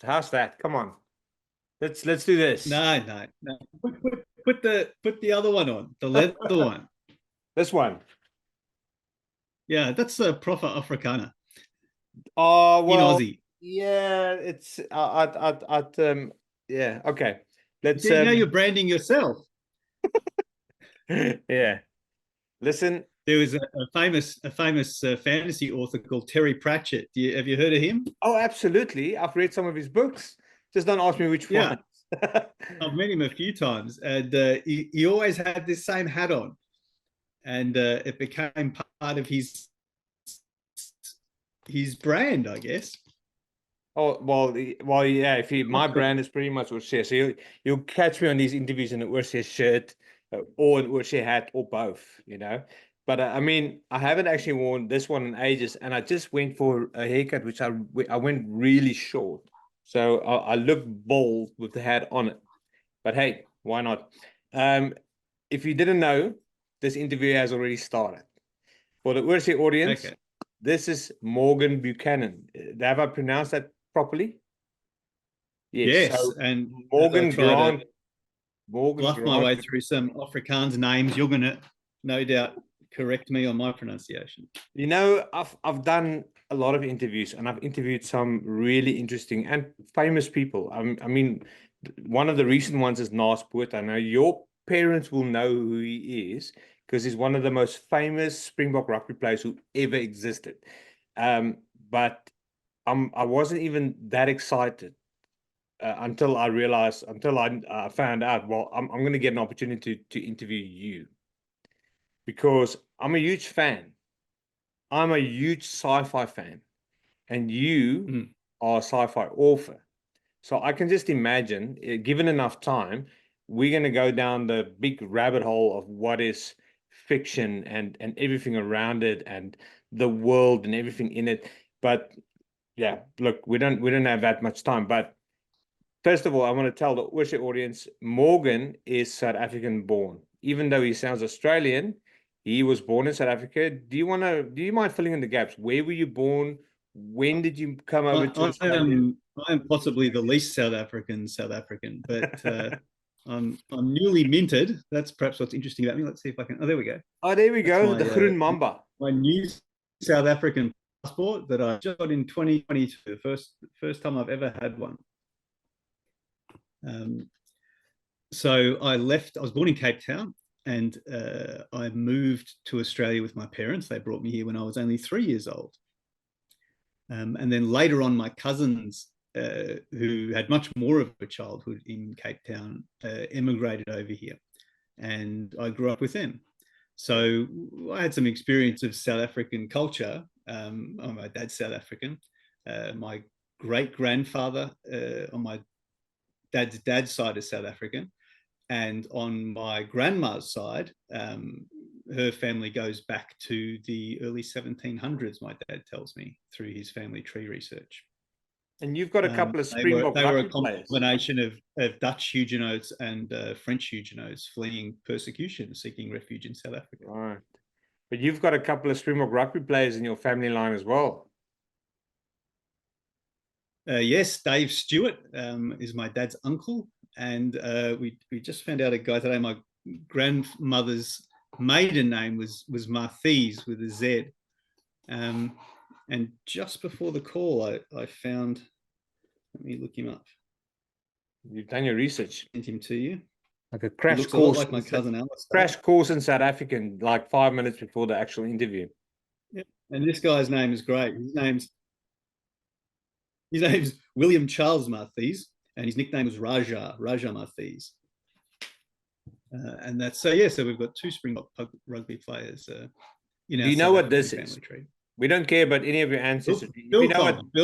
podcast. How's that? Come on. Let's do this. No. Put the other one on, the leather one. This one. Yeah, that's a Proper Afrikaner Oh, in well, Aussie. yeah, it's yeah, okay. Let's Now you're branding yourself. yeah. Listen. There was a famous fantasy author called Terry Pratchett. Have you heard of him? Oh, absolutely. I've read some of his books. Just don't ask me which Yeah, ones. I've met him a few times, and he always had this same hat on, and it became part of his brand, I guess. Oh, well, yeah. My brand is pretty much Urshe. So you'll catch me on these interviews in an Urshe shirt or an Urshe hat or both, you know. But I mean, I haven't actually worn this one in ages, and I just went for a haircut, which I went really short, so I look bald with the hat on it. But hey, why not? If you didn't know, this interview has already started. For the Urshe audience, Okay. this is Morgan Buchanan. Have I pronounced that properly? Yes, So and Morgan I try Grant. to Morgan bluff my Grant. way through some Afrikaans names. You're going to no doubt correct me on my pronunciation. You know, I've done a lot of interviews, and I've interviewed some really interesting and famous people. I mean, one of the recent ones is Nas Poet. I know your parents will know who he is because he's one of the most famous Springbok rugby players who ever existed. But I wasn't even that excited until I realized, until I found out, well, I'm going to get an opportunity to interview you because I'm a huge fan. I'm a huge sci-fi fan, and you are a sci-fi author. So I can just imagine, given enough time, we're going to go down the big rabbit hole of what is fiction and everything around it and the world and everything in it. But yeah, look, we don't have that much time. But first of all, I want to tell the Urshe audience, Morgan is South African born. Even though he sounds Australian, he was born in South Africa. Do you mind filling in the gaps? Where were you born? When did you come over to Australia? I am possibly the least South African, but I'm newly minted. That's perhaps what's interesting about me. Let's see if I can. Oh, there we go. Oh, there we That's go. The Groen Mamba. My new South African passport that I just got in 2022. The first time I've ever had one. So I was born in Cape Town, and I moved to Australia with my parents. They brought me here when I was only 3 years old. And then later on, my cousins, who had much more of a childhood in Cape Town, emigrated over here, and I grew up with them. So I had some experience of South African culture. My dad's South African. My great-grandfather on my dad's side is South African. And on my grandma's side, her family goes back to the early 1700s, my dad tells me, through his family tree research. And you've got a couple of Springbok they were a players. combination of Dutch Huguenots and French Huguenots fleeing persecution, seeking refuge in South Africa. Right. But you've got a couple of Springbok rugby players in your family line as well. Yes, Dave Stewart is my dad's uncle. And we just found out a guy today. My grandmother's maiden name was Marthies with a Z. And just before the call, I found, let me look him up. You've done your research. Sent him to you. Like a crash looks course. A lot like my cousin Alice. Crash course in South African, like 5 minutes before the actual interview. Yeah. And this guy's name is great. His name's William Charles Marthies, and his nickname was Raja Marthies. And that's so we've got two Springbok rugby players. Do you know what this is? Tree. We don't care about any of your ancestors. Bill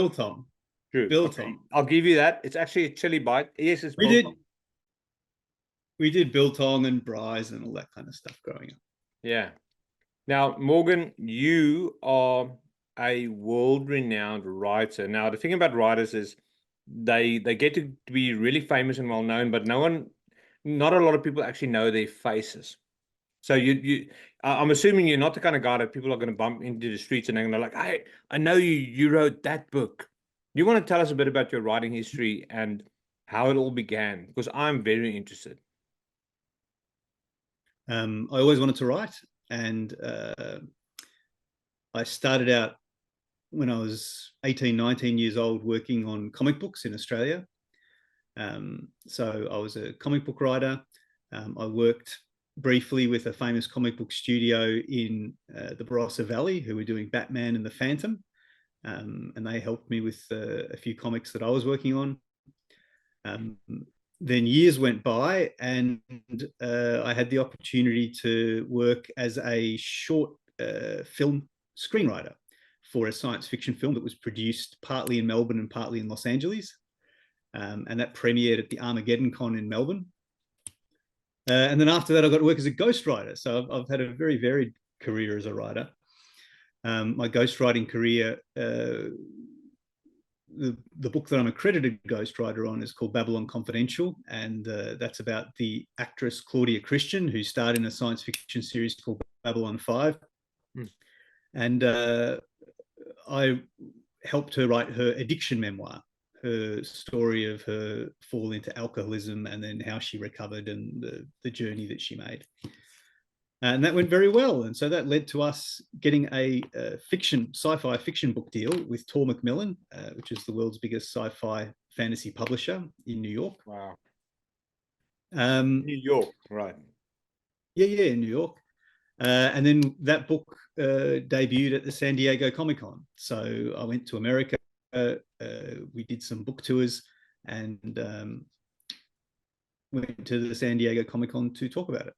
Tom. True. Bill Tom. I'll give you that. It's actually a chili bite. Yes, it's we did biltong and braais and all that kind of stuff growing up. Yeah. Now, Morgan, you are a world-renowned writer. Now, the thing about writers is they get to be really famous and well-known, but not a lot of people actually know their faces. So I'm assuming you're not the kind of guy that people are going to bump into the streets and they're going to like, hey, I know you wrote that book. you want to tell us a bit about your writing history and how it all began? Because I'm very interested. I always wanted to write, and I started out when I was 18, 19 years old working on comic books in Australia. So I was a comic book writer. I worked briefly with a famous comic book studio in the Barossa Valley who were doing Batman and the Phantom. And they helped me with a few comics that I was working on. Then years went by, and I had the opportunity to work as a short film screenwriter for a science fiction film that was produced partly in Melbourne and partly in Los Angeles. And that premiered at the Armageddon Con in Melbourne. And then after that, I got to work as a ghostwriter. So I've had a very varied career as a writer. My ghostwriting career, the book that I'm accredited ghostwriter on is called Babylon Confidential, and that's about the actress Claudia Christian, who starred in a science fiction series called Babylon 5. And I helped her write her addiction memoir, her story of her fall into alcoholism and then how she recovered and the journey that she made. And that went very well. And so that led to us getting a sci-fi fiction book deal with Tor Macmillan, which is the world's biggest sci-fi fantasy publisher in New York. Wow. New York, right. Yeah, in New York. And then that book debuted at the San Diego Comic-Con. So I went to America. We did some book tours and went to the San Diego Comic-Con to talk about it.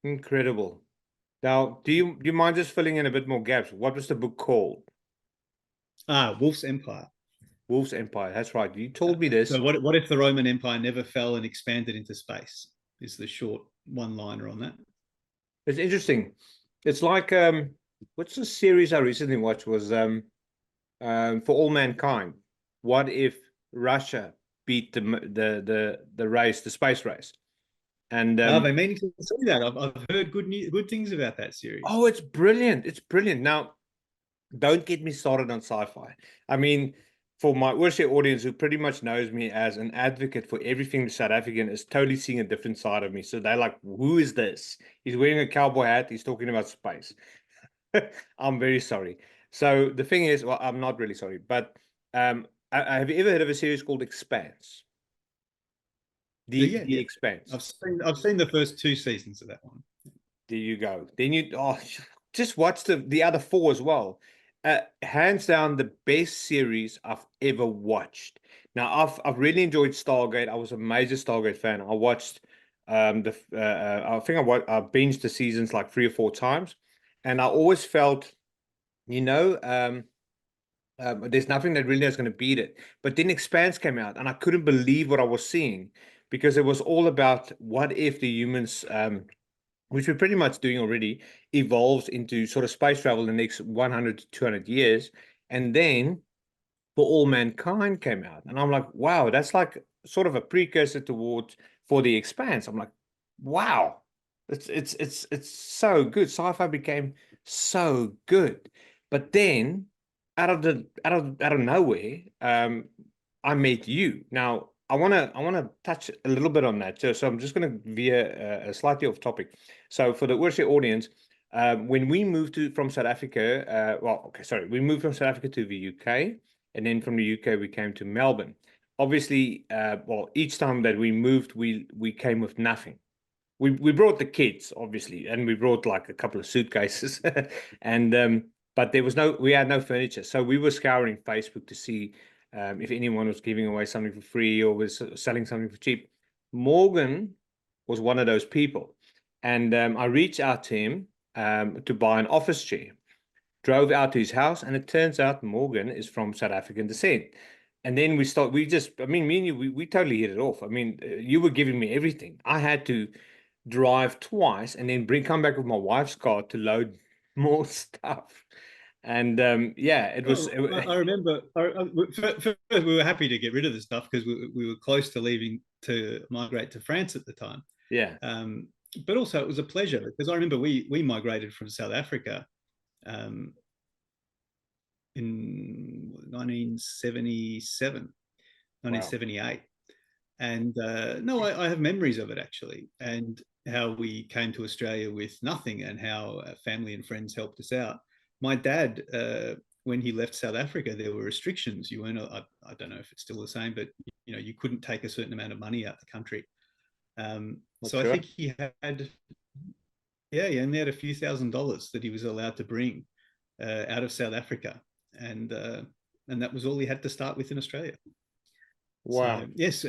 Incredible. Now, do you mind just filling in a bit more gaps? What was the book called? Wolf's Empire. Wolf's Empire. That's right. You told me this. So what if the Roman Empire never fell and expanded into space? Is the short one-liner on that. It's interesting. It's like what's the series I recently watched was For All Mankind. What if Russia beat the race, the space race? And I've been meaning to see that. I've heard good things about that series. Oh, it's brilliant. It's brilliant. Now, don't get me started on sci-fi. I mean, for my Oorsee audience who pretty much knows me as an advocate for everything South African is totally seeing a different side of me. So they're like, who is this? He's wearing a cowboy hat. He's talking about space. I'm very sorry. So the thing is, well, I'm not really sorry, but have you ever heard of a series called Expanse? The Expanse. I've seen the first 2 seasons of that one. There you go. Then you just watch the other 4 as well. Hands down the best series I've ever watched. Now I've really enjoyed Stargate. I was a major Stargate fan. I watched I think I binged the seasons like 3 or 4 times, and I always felt, there's nothing that really is going to beat it. But then Expanse came out, and I couldn't believe what I was seeing, because it was all about what if the humans, which we're pretty much doing already, evolves into sort of space travel in the next 100 to 200 years. And then For All Mankind came out. And I'm like, wow, that's like sort of a precursor for The Expanse. I'm like, wow, it's so good. Sci-fi became so good. But then out of nowhere, I met you. Now, I wanna touch a little bit on that. So I'm just gonna veer slightly off topic. So for the Oorsee audience, when we moved from South Africa, we moved from South Africa to the UK, and then from the UK we came to Melbourne. Obviously, each time that we moved, we came with nothing. We brought the kids, obviously, and we brought like a couple of suitcases, and but we had no furniture, so we were scouring Facebook to see if anyone was giving away something for free or was selling something for cheap. Morgan was one of those people. And I reached out to him to buy an office chair. Drove out to his house, and it turns out Morgan is from South African descent. And then me and you, we totally hit it off. I mean, you were giving me everything. I had to drive twice and then come back with my wife's car to load more stuff. And it was. I remember. We were happy to get rid of the stuff because we were close to leaving to migrate to France at the time. Yeah. But also it was a pleasure because I remember we migrated from South Africa in 1977, Wow. 1978. And no, I have memories of it actually, and how we came to Australia with nothing, and how family and friends helped us out. My dad, when he left South Africa, there were restrictions. You weren't, I don't know if it's still the same, but you know, you couldn't take a certain amount of money out the country. So I Sure. think he had, yeah, he only had a few $1,000s that he was allowed to bring out of South Africa, and that was all he had to start with in Australia. Wow. So yes,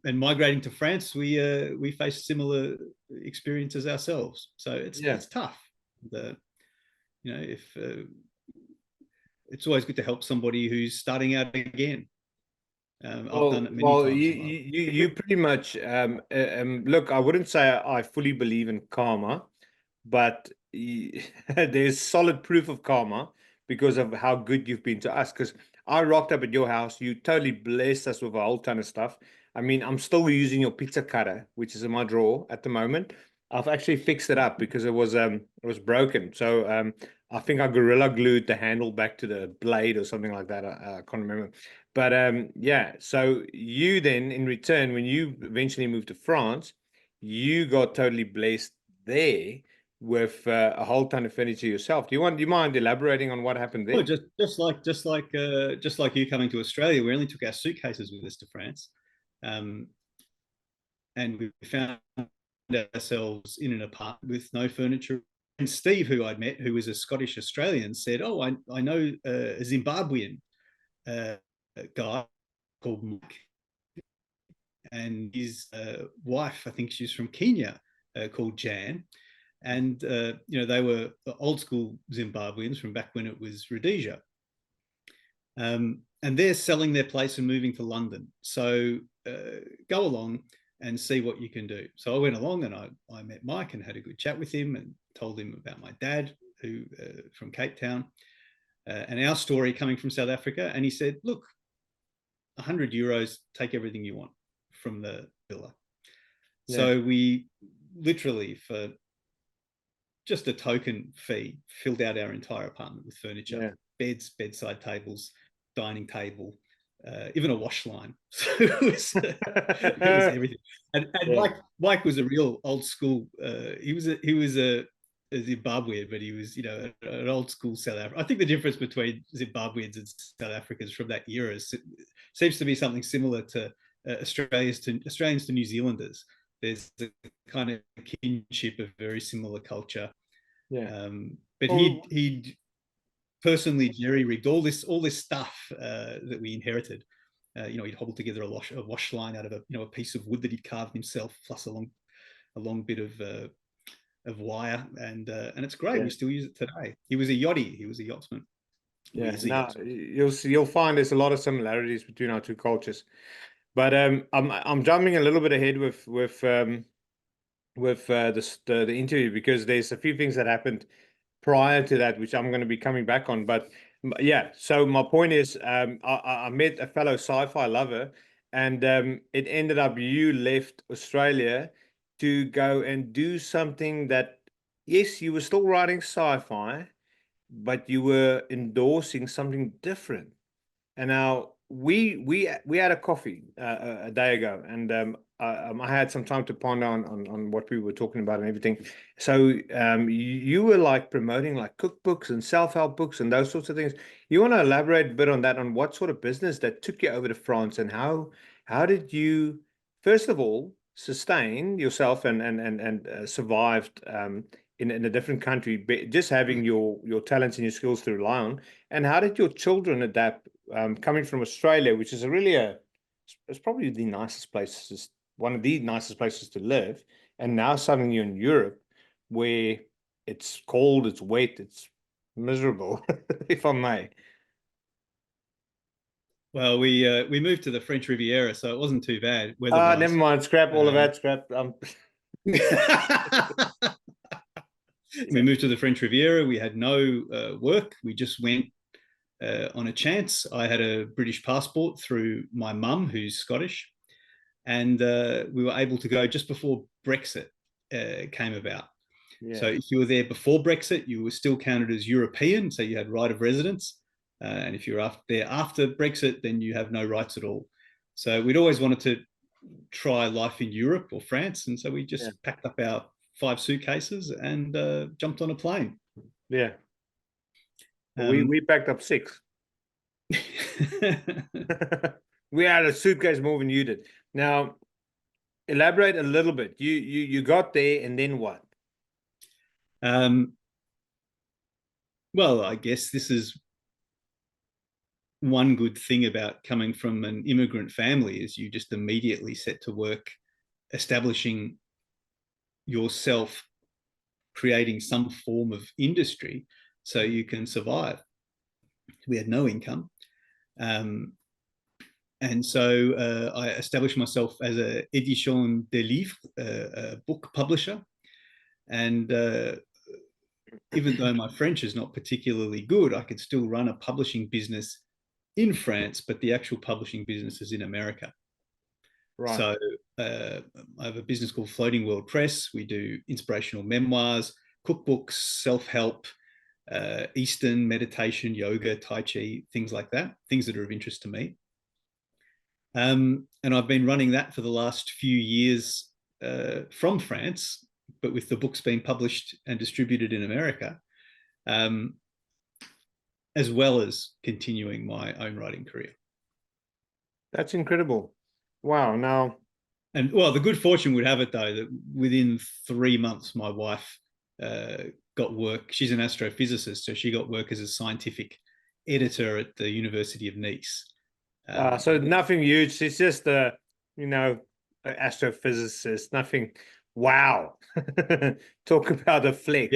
and migrating to France, we faced similar experiences ourselves. So it's tough. You know, if it's always good to help somebody who's starting out again. I've done it many times. You pretty much look. I wouldn't say I fully believe in karma, but there's solid proof of karma because of how good you've been to us. Because I rocked up at your house, you totally blessed us with a whole ton of stuff. I mean, I'm still using your pizza cutter, which is in my drawer at the moment. I've actually fixed it up because it was broken. So I think I gorilla glued the handle back to the blade or something like that. I can't remember. But yeah, so you then in return, when you eventually moved to France, you got totally blessed there with a whole ton of furniture yourself. Do you mind elaborating on what happened Well, there? just like you coming to Australia, we only took our suitcases with us to France, um, and we found ourselves in an apartment with no furniture. And Steve, who I'd met, who was a Scottish Australian, said, "Oh, I know a Zimbabwean guy called Mike, and his wife, I think she's from Kenya, called Jan." And you know, they were old school Zimbabweans from back when it was Rhodesia. And they're selling their place and moving to London. So go along and see what you can do. So I went along and I met Mike and had a good chat with him and told him about my dad, who from Cape Town, and our story coming from South Africa. And he said, "Look, €100, take everything you want from the villa." Yeah. So we literally, for just a token fee, filled out our entire apartment with furniture, beds, bedside tables, dining table, even a wash line. So it was everything. And Mike was a real old school. He was a Zimbabwean, but he was, you know, an old school South African. I think the difference between Zimbabweans and South Africans from that era seems to be something similar to Australians to New Zealanders. There's a kind of kinship of very similar culture. But he'd personally jerry-rigged all this stuff that we inherited. You know, he'd hobbled together a wash line out of a piece of wood that he'd carved himself, plus a long bit of wire, and it's great. We still use it today. He was a yachty. He was a yachtsman. Yeah, now you'll find there's a lot of similarities between our two cultures. But I'm jumping a little bit ahead with the interview because there's a few things that happened prior to that which I'm going to be coming back on. But yeah, so my point is, I met a fellow sci-fi lover, and it ended up you left Australia to go and do something that, yes, you were still writing sci-fi, but you were endorsing something different. And now we had a coffee a day ago, and I had some time to ponder on what we were talking about and everything. So you were like promoting like cookbooks and self-help books and those sorts of things. You want to elaborate a bit on that, on what sort of business that took you over to France, and how did you first of all sustain yourself and survived in a different country, just having your talents and your skills to rely on, and how did your children adapt? Coming from Australia, which is it's probably the nicest places, one of the nicest places to live, and now suddenly you're in Europe, where it's cold, it's wet, it's miserable, if I may. Well, we moved to the French Riviera, so it wasn't too bad weather-wise. Never mind, scrap all of that, scrap. We moved to the French Riviera. We had no work. We just went on a chance. I had a British passport through my mum, who's Scottish, and we were able to go just before Brexit came about. So if you were there before Brexit, you were still counted as European, so you had right of residence. and if you're there after Brexit, then you have no rights at all. So we'd always wanted to try life in Europe or France, and so we just packed up our 5 suitcases and jumped on a plane. Yeah. We packed up 6. We had a suitcase more than you did. Now, elaborate a little bit. You got there, and then what? Well, I guess this is one good thing about coming from an immigrant family, is you just immediately set to work establishing yourself, creating some form of industry so you can survive. We had no income. And so I established myself as a édition de livres, a book publisher. And even though my French is not particularly good, I could still run a publishing business in France, but the actual publishing business is in America. Right. So I have a business called Floating World Press. We do inspirational memoirs, cookbooks, self-help, Eastern meditation, yoga, Tai Chi, things like that, things that are of interest to me. And I've been running that for the last few years from France, but with the books being published and distributed in America, as well as continuing my own writing career. That's incredible. Wow. Now, and well, the good fortune would have it, though, that within 3 months, my wife got work. She's an astrophysicist, so she got work as a scientific editor at the University of Nice. So nothing huge. She's just an astrophysicist. Nothing. Wow. Talk about a flex.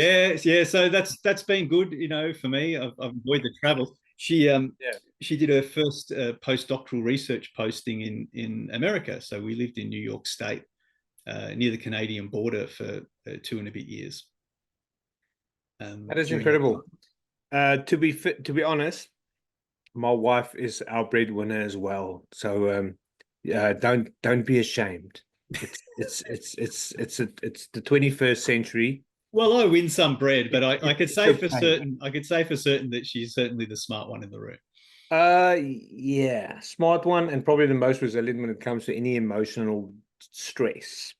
Yeah. So that's been good, for me. I've enjoyed the travels. She did her first postdoctoral research posting in America. So we lived in New York State, near the Canadian border, for 2 and a bit years. That is incredible. To be honest, my wife is our breadwinner as well. So don't be ashamed. It's the 21st century. Well, I win some bread, but I could say for certain that she's certainly the smart one in the room. Yeah, smart one, and probably the most resilient when it comes to any emotional stress.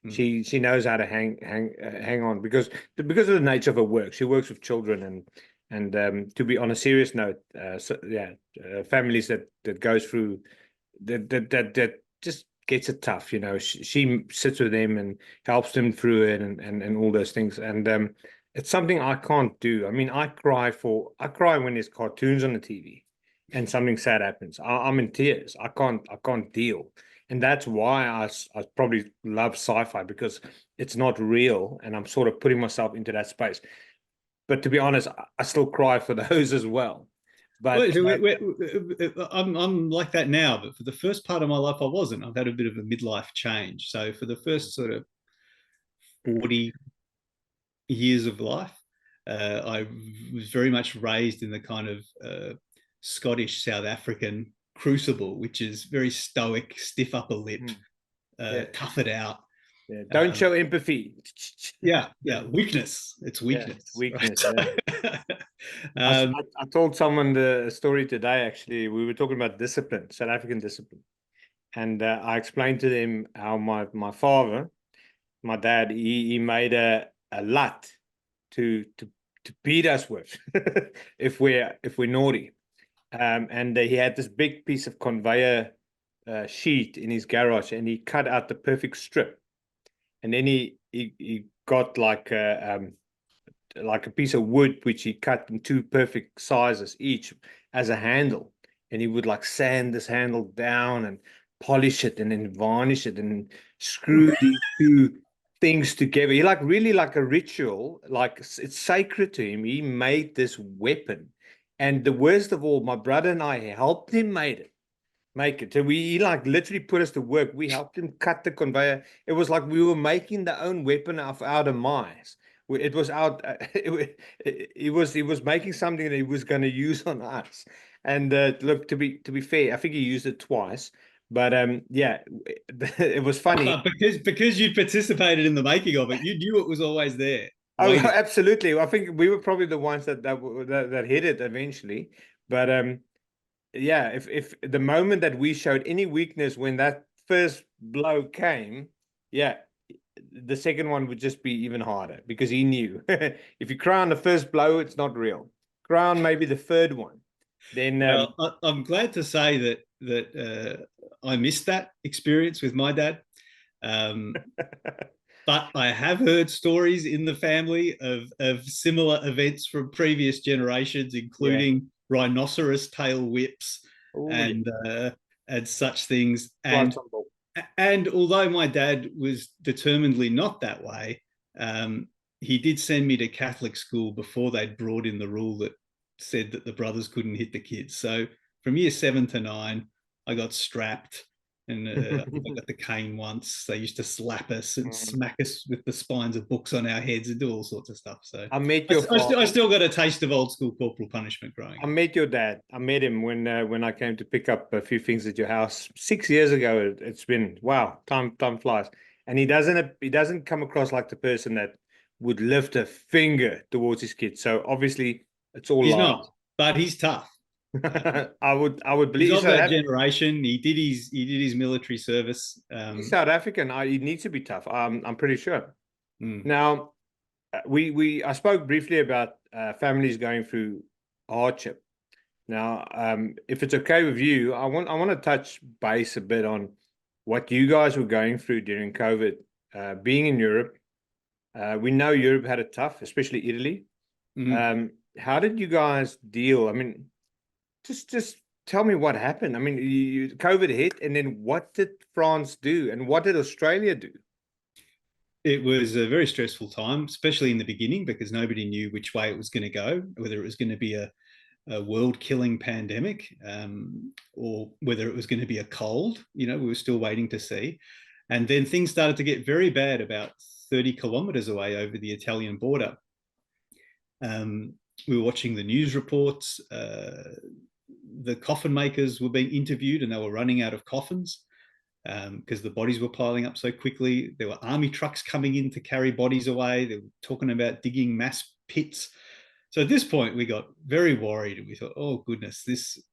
She knows how to hang on because of the nature of her work. She works with children, and to be on a serious note, families that goes through that just gets it tough. She sits with them and helps them through it, and all those things. And it's something I can't do. I mean, I cry when there's cartoons on the TV and something sad happens. I'm in tears. I can't deal. And that's why I probably love sci-fi, because it's not real, and I'm sort of putting myself into that space. But to be honest, I still cry for those as well. But I'm like that now, but for the first part of my life, I wasn't. I've had a bit of a midlife change. So for the first sort of 40 years of life, I was very much raised in the kind of Scottish South African crucible, which is very stoic, stiff upper lip, tough it out. Yeah, don't show empathy. Weakness. It's weakness. Weakness. Right? I told someone the story today. Actually, we were talking about discipline, South African discipline, and I explained to them how my father, my dad, he made a lat to beat us with if we're naughty, and he had this big piece of conveyor sheet in his garage, and he cut out the perfect strip. And then he got like a piece of wood, which he cut in 2 perfect sizes each as a handle. And he would like sand this handle down and polish it and then varnish it and screw these 2 things together. He really like a ritual, like it's sacred to him. He made this weapon. And the worst of all, my brother and I helped him make it. So he like literally put us to work. We helped him cut the conveyor. It was like we were making the own weapon out of mice. It was out. He was making something that he was going to use on us. And look, to be fair, I think he used it twice. But it was funny because you participated in the making of it. You knew it was always there. Oh, absolutely. I think we were probably the ones that hit it eventually. But yeah, if the moment that we showed any weakness when that first blow came, yeah, the second one would just be even harder because he knew if you cry on the first blow, it's not real. Cry on maybe the third one, then Well, I'm glad to say that I missed that experience with my dad. Um, but I have heard stories in the family of similar events from previous generations, yeah. including rhinoceros tail whips Oh, yeah. and such things. Quite simple. And although my dad was determinedly not that way, um, he did send me to Catholic school before they'd brought in the rule that said that the brothers couldn't hit the kids. So from year 7 to 9, I got strapped, and I think I got the cane once. They used to slap us and smack us with the spines of books on our heads and do all sorts of stuff. So I met I, your I father. still got a taste of old school corporal punishment growing I up. met your dad. I met him when I came to pick up a few things at your house 6 years ago. It's been wow, time flies. And he doesn't come across like the person that would lift a finger towards his kids. So obviously it's all He's lies. not, but he's tough. I would believe He's he's of South that African. generation. He did his military service. He's South African. He needs to be tough. I'm pretty sure. Mm. Now, we I spoke briefly about families going through hardship. Now, if it's okay with you, I want to touch base a bit on what you guys were going through during COVID. Being in Europe, we know Europe had it tough, especially Italy. Mm. How did you guys deal? I mean, just tell me what happened. I mean, COVID hit, and then what did France do, and what did Australia do? It was a very stressful time, especially in the beginning, because nobody knew which way it was going to go, whether it was going to be a world-killing pandemic, or whether it was going to be a cold. We were still waiting to see. And then things started to get very bad about 30 kilometers away over the Italian border. We were watching the news reports. The coffin makers were being interviewed and they were running out of coffins because the bodies were piling up so quickly. There were army trucks coming in to carry bodies away. They were talking about digging mass pits. So at this point, we got very worried and we thought, oh, goodness,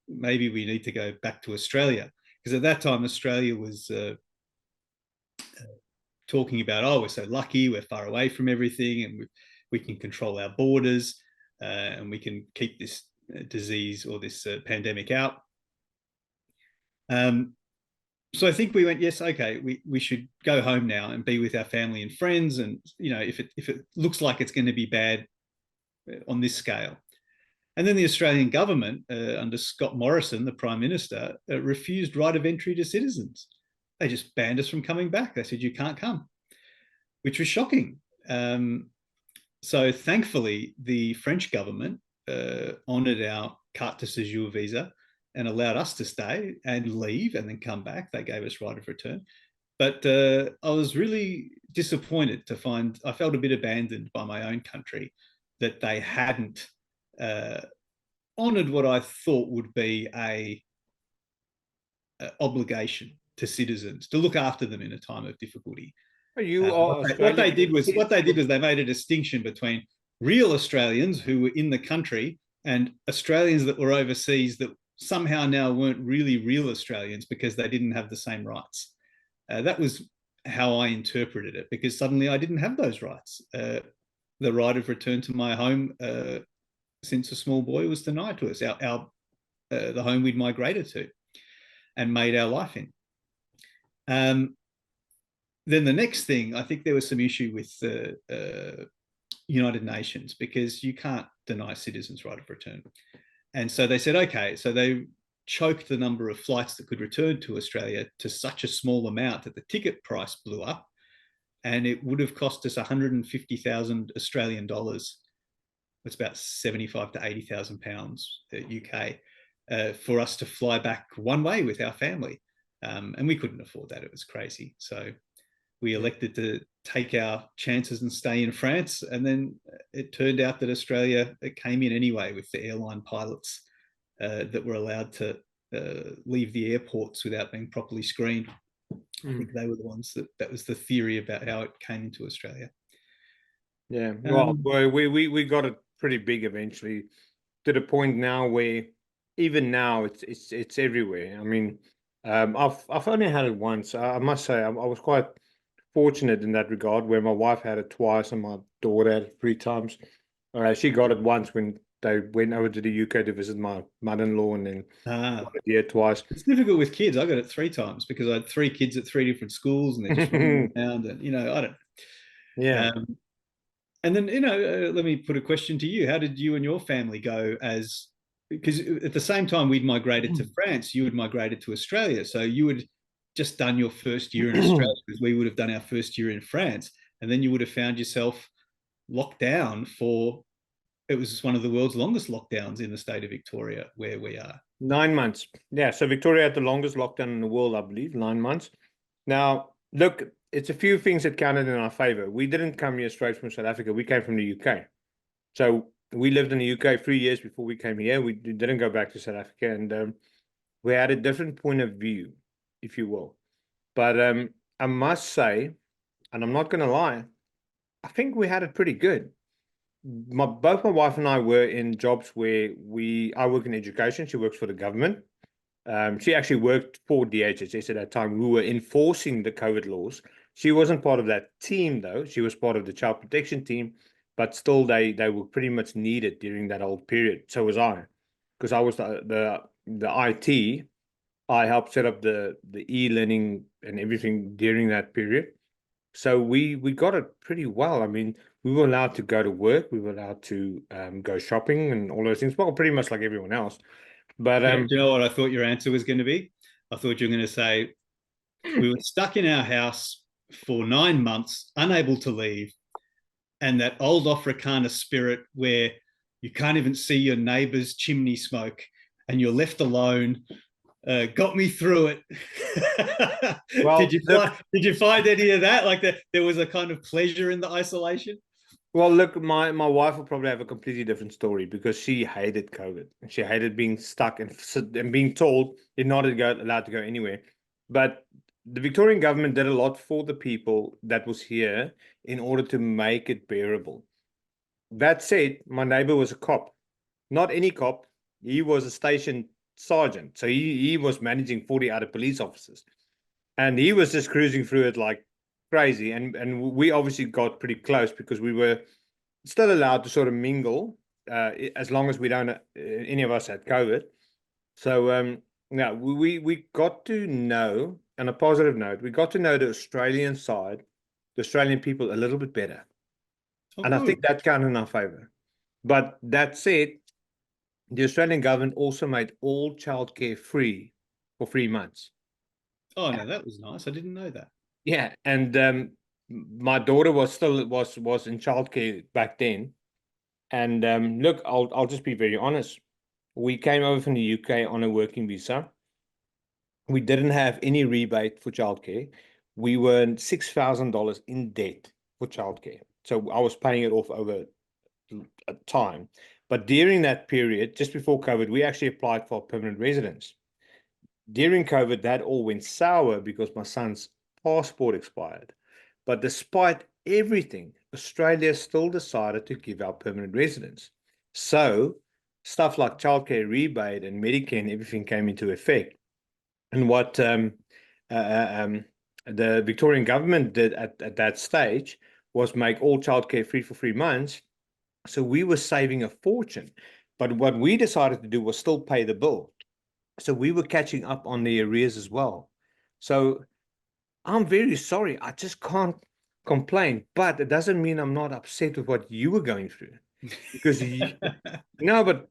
maybe we need to go back to Australia. Because at that time, Australia was talking about, oh, we're so lucky, we're far away from everything, and we can control our borders, and we can keep this disease or this pandemic out. So I think we went, yes, okay, we should go home now and be with our family and friends. And if it looks like it's going to be bad on this scale. And then the Australian government, under Scott Morrison, the Prime Minister, refused right of entry to citizens. They just banned us from coming back. They said, you can't come, which was shocking. So thankfully, the French government honoured our carte de séjour visa and allowed us to stay and leave and then come back. They gave us right of return. But I was really disappointed to find, I felt a bit abandoned by my own country, that they hadn't honoured what I thought would be a obligation to citizens to look after them in a time of difficulty. You are What they Australian. did was they made a distinction between real Australians who were in the country and Australians that were overseas that somehow now weren't really real Australians because they didn't have the same rights. That was how I interpreted it, because suddenly I didn't have those rights. The right of return to my home since a small boy was denied to us, the home we'd migrated to and made our life in. Then the next thing, I think there was some issue with the United Nations, because you can't deny citizens right of return. And so they said, okay, so they choked the number of flights that could return to Australia to such a small amount that the ticket price blew up, and it would have cost us 150,000 Australian dollars. That's about 75 to 80,000 pounds UK for us to fly back one way with our family. And we couldn't afford that. It was crazy. So we elected to take our chances and stay in France. And then it turned out that Australia came in anyway with the airline pilots that were allowed to leave the airports without being properly screened. I think they were the ones that was the theory about how it came into Australia. Yeah, well, we got it pretty big eventually, to the point now where even now it's everywhere. I mean, I've only had it once. I must say I was quite fortunate in that regard, where my wife had it twice and my daughter had it 3 times. She got it once when they went over to the UK to visit my mother-in-law, and then Ah, got it here twice. it's difficult with kids. I got it 3 times because I had 3 kids at 3 different schools, and they're just running around, and I don't. Yeah. And then, let me put a question to you. How did you and your family go as, because at the same time we'd migrated to France, you had migrated to Australia. So you had just done your first year in Australia, because we would have done our first year in France. And then you would have found yourself locked down for, it was one of the world's longest lockdowns in the state of Victoria, where we are. 9 months. Yeah. So Victoria had the longest lockdown in the world, I believe, 9 months. Now, look, it's a few things that counted in our favor. We didn't come here straight from South Africa. We came from the UK. So we lived in the UK 3 years before we came here. We didn't go back to South Africa, and we had a different point of view, if you will. But I must say, and I'm not going to lie, I think we had it pretty good. Both my wife and I were in jobs where I work in education. She works for the government. She actually worked for DHHS at that time. We were enforcing the COVID laws. She wasn't part of that team, though. She was part of the child protection team, but still, they were pretty much needed during that whole period. So was I, because I was the IT. I helped set up the e-learning and everything during that period. So we got it pretty well. I mean, we were allowed to go to work. We were allowed to go shopping and all those things. Well, pretty much like everyone else. But Do you know what I thought your answer was going to be? I thought you were going to say, we were stuck in our house for 9 months, unable to leave, and that old Afrikaner spirit where you can't even see your neighbor's chimney smoke and you're left alone, got me through it. well, did you find any of that? Like there was a kind of pleasure in the isolation? well, look, my wife will probably have a completely different story, because she hated COVID. She hated being stuck and being told you're not allowed to go anywhere. But the Victorian government did a lot for the people that was here in order to make it bearable. That said, my neighbor was a cop, not any cop. He was a station sergeant, so he was managing 40 other police officers, and he was just cruising through it like crazy. And we obviously got pretty close, because we were still allowed to sort of mingle, as long as we don't any of us had COVID. So yeah, we got to know, on a positive note, we got to know the Australian side, the Australian people, a little bit better, Oh, and I good. think that counted in our favor. But that said, the Australian government also made all childcare free for 3 months. Oh, no, that was nice. I didn't know that. Yeah, and my daughter was in childcare back then. And look, I'll just be very honest. We came over from the UK on a working visa. We didn't have any rebate for childcare. We were $6,000 in debt for childcare. So I was paying it off over a time. But during that period, just before COVID, we actually applied for permanent residence. During COVID, that all went sour because my son's passport expired. But despite everything, Australia still decided to give out permanent residence. So stuff like childcare rebate and Medicare and everything came into effect. And what uh, um, the Victorian government did at that stage was make all childcare free for 3 months. So we were saving a fortune. But what we decided to do was still pay the bill. So we were catching up on the arrears as well. So I'm very sorry. I just can't complain, but it doesn't mean I'm not upset with what you were going through, because no, but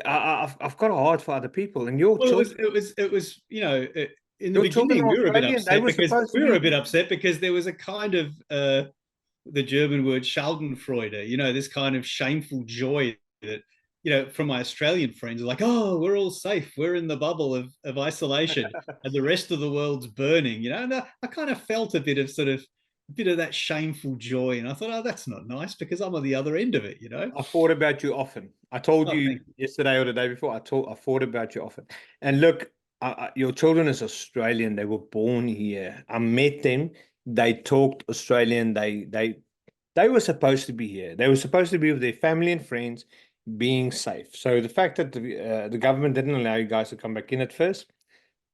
I've got a heart for other people, and your Well, children. it was, in the Your children beginning, are we were a bit Australian. They upset were because supposed to be. there was a kind of, the German word Schadenfreude, this kind of shameful joy that, from my Australian friends are like, oh, we're all safe. We're in the bubble of isolation and the rest of the world's burning, and I kind of felt a bit of that shameful joy. And I thought, oh, that's not nice, because I'm on the other end of it. I thought about you often. I told Oh, you thank you. yesterday or the day before. I thought about you often. And look, your children is Australian. They were born here. I met them. They talked Australian. They were supposed to be here. They were supposed to be with their family and friends being safe. So the fact that the government didn't allow you guys to come back in at first,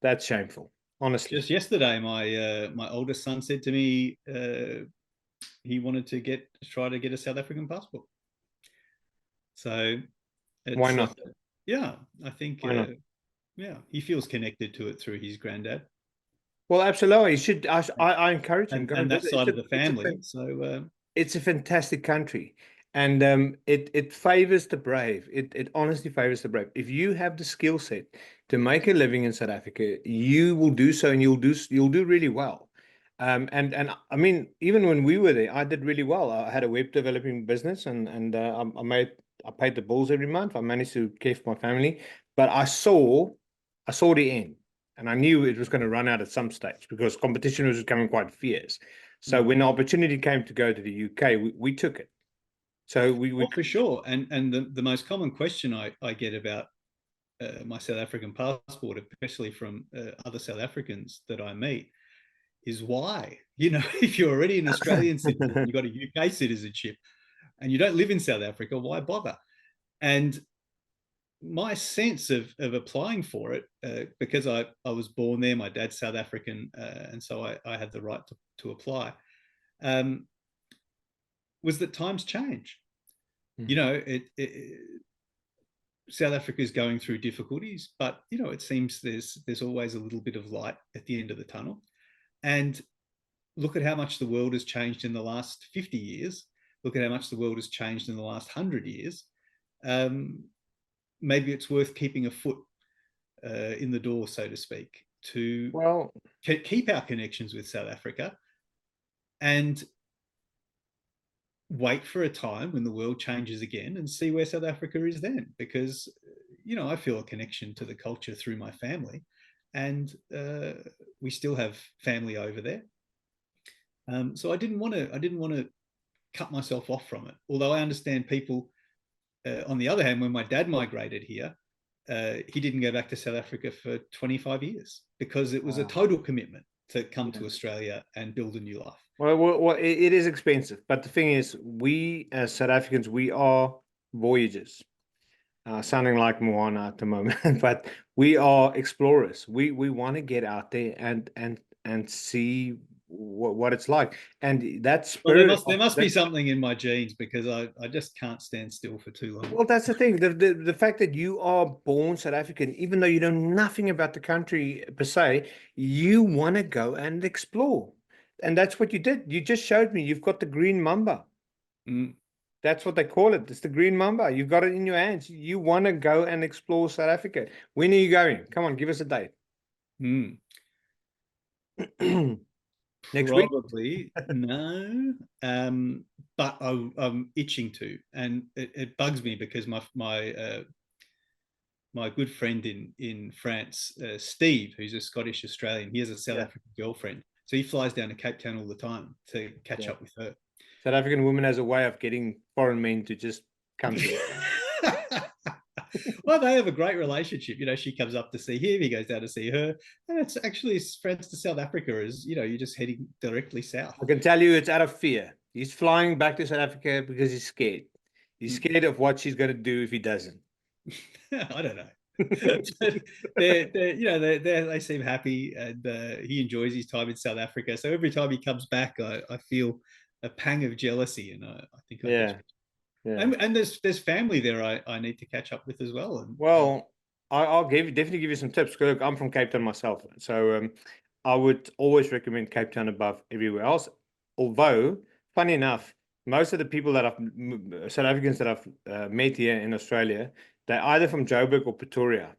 that's shameful, honestly. Just yesterday, my oldest son said to me he wanted to try to get a South African passport. So Why it's not? yeah, I think Why not? yeah, he feels connected to it through his granddad Well, absolutely. You should. I encourage him. Go and and that visit. side of the family. So It's a fantastic country, and it favors the brave. It honestly favors the brave. If you have the skill set to make a living in South Africa, you will do so, and you'll do really well. And I mean, even when we were there, I did really well. I had a web developing business, and I paid the bills every month. I managed to care for my family, but I saw the end, and I knew it was going to run out at some stage because competition was becoming quite fierce. So when the opportunity came to go to the UK, we took it. So we for sure. And the most common question I get about my South African passport, especially from other South Africans that I meet, is why. You know, if you're already an Australian citizen, you've got a UK citizenship, and you don't live in South Africa, why bother? And my sense of applying for it, because I was born there, my dad's South African, and so I had the right to apply, um, was that times change. You know, South Africa is going through difficulties, but you know, it seems there's always a little bit of light at the end of the tunnel. And look at how much the world has changed in the last 50 years. Look at how much the world has changed in the last 100 years. Maybe it's worth keeping a foot in the door, so to speak, to keep our connections with South Africa and wait for a time when the world changes again and see where South Africa is then. Because, you know, I feel a connection to the culture through my family, and we still have family over there. So I didn't want to cut myself off from it. Although I understand people. On the other hand, when my dad migrated here, he didn't go back to South Africa for 25 years because it was a total commitment to come to Australia and build a new life. Well, it is expensive, but the thing is, we as South Africans, we are voyagers. Sounding like Moana at the moment, but we are explorers. We want to get out there and see what it's like. And that Well, spirit there must be something in my genes because I just can't stand still for too long. Well, that's the thing. The fact that you are born South African, even though you know nothing about the country per se, you want to go and explore. And that's what you did. You just showed me you've got the green mamba. That's what they call it. It's the green mamba. You've got it in your hands. You want to go and explore South Africa. When are you going? Come on, give us a date. Next week? Probably no, but I'm itching to, and it bugs me because my good friend in France, Steve, who's a Scottish Australian, he has a South African girlfriend, so he flies down to Cape Town all the time to catch up with her. South African woman has a way of getting foreign men to just come to you. Well, they have a great relationship. You know, she comes up to see him, he goes down to see her, and it's actually friends to South Africa. Is, you know, you're just heading directly south. I can tell you it's out of fear. He's flying back to South Africa because he's scared. He's scared of what she's going to do if he doesn't. I don't know. They seem happy, and he enjoys his time in South Africa. So every time he comes back, I feel a pang of jealousy, and I think and there's family there I need to catch up with as well. And I'll definitely give you some tips. Look, I'm from Cape Town myself, so I would always recommend Cape Town above everywhere else. Although, funny enough, most of the people that South Africans that I've met here in Australia, they're either from Joburg or Pretoria.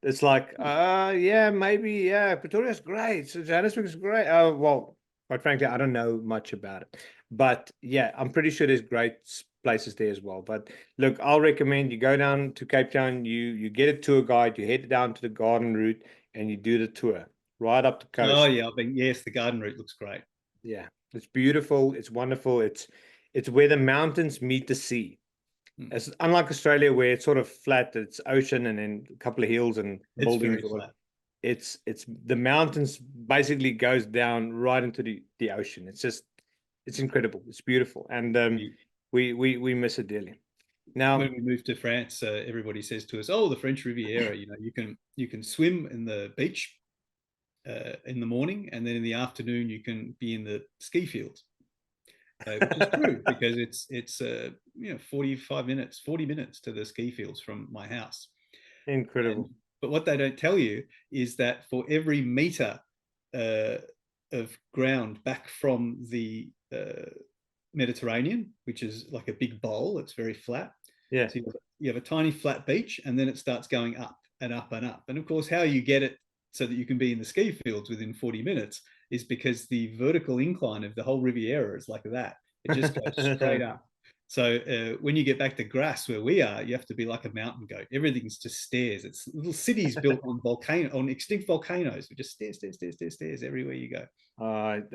It's like, maybe, Pretoria's great. So Johannesburg is great. Well, quite frankly, I don't know much about it. But yeah, I'm pretty sure there's great places there as well. But look, I'll recommend you go down to Cape Town, you get a tour guide, you head down to the garden route, and you do the tour right up the coast. Oh yeah, yes, the garden route looks great. Yeah, it's beautiful. It's wonderful. It's where the mountains meet the sea. It's unlike Australia where it's sort of flat, it's ocean and then a couple of hills and buildings. It's the mountains basically goes down right into the ocean. It's incredible. It's beautiful. And we miss it dearly. Now, when we moved to France, everybody says to us, "Oh, the French Riviera, you can swim in the beach in the morning, and then in the afternoon you can be in the ski fields." Which is true, because it's 45 minutes, 40 minutes to the ski fields from my house. incredible. But what they don't tell you is that for every meter of ground back from the Mediterranean, which is like a big bowl, it's very flat. Yeah. So you have a tiny flat beach, and then it starts going up and up and up. And of course, how you get it so that you can be in the ski fields within 40 minutes is because the vertical incline of the whole Riviera is like that. It just goes straight up. So when you get back to Grasse, where we are, you have to be like a mountain goat. Everything's just stairs. It's little cities built on extinct volcanoes. We just stairs everywhere you go.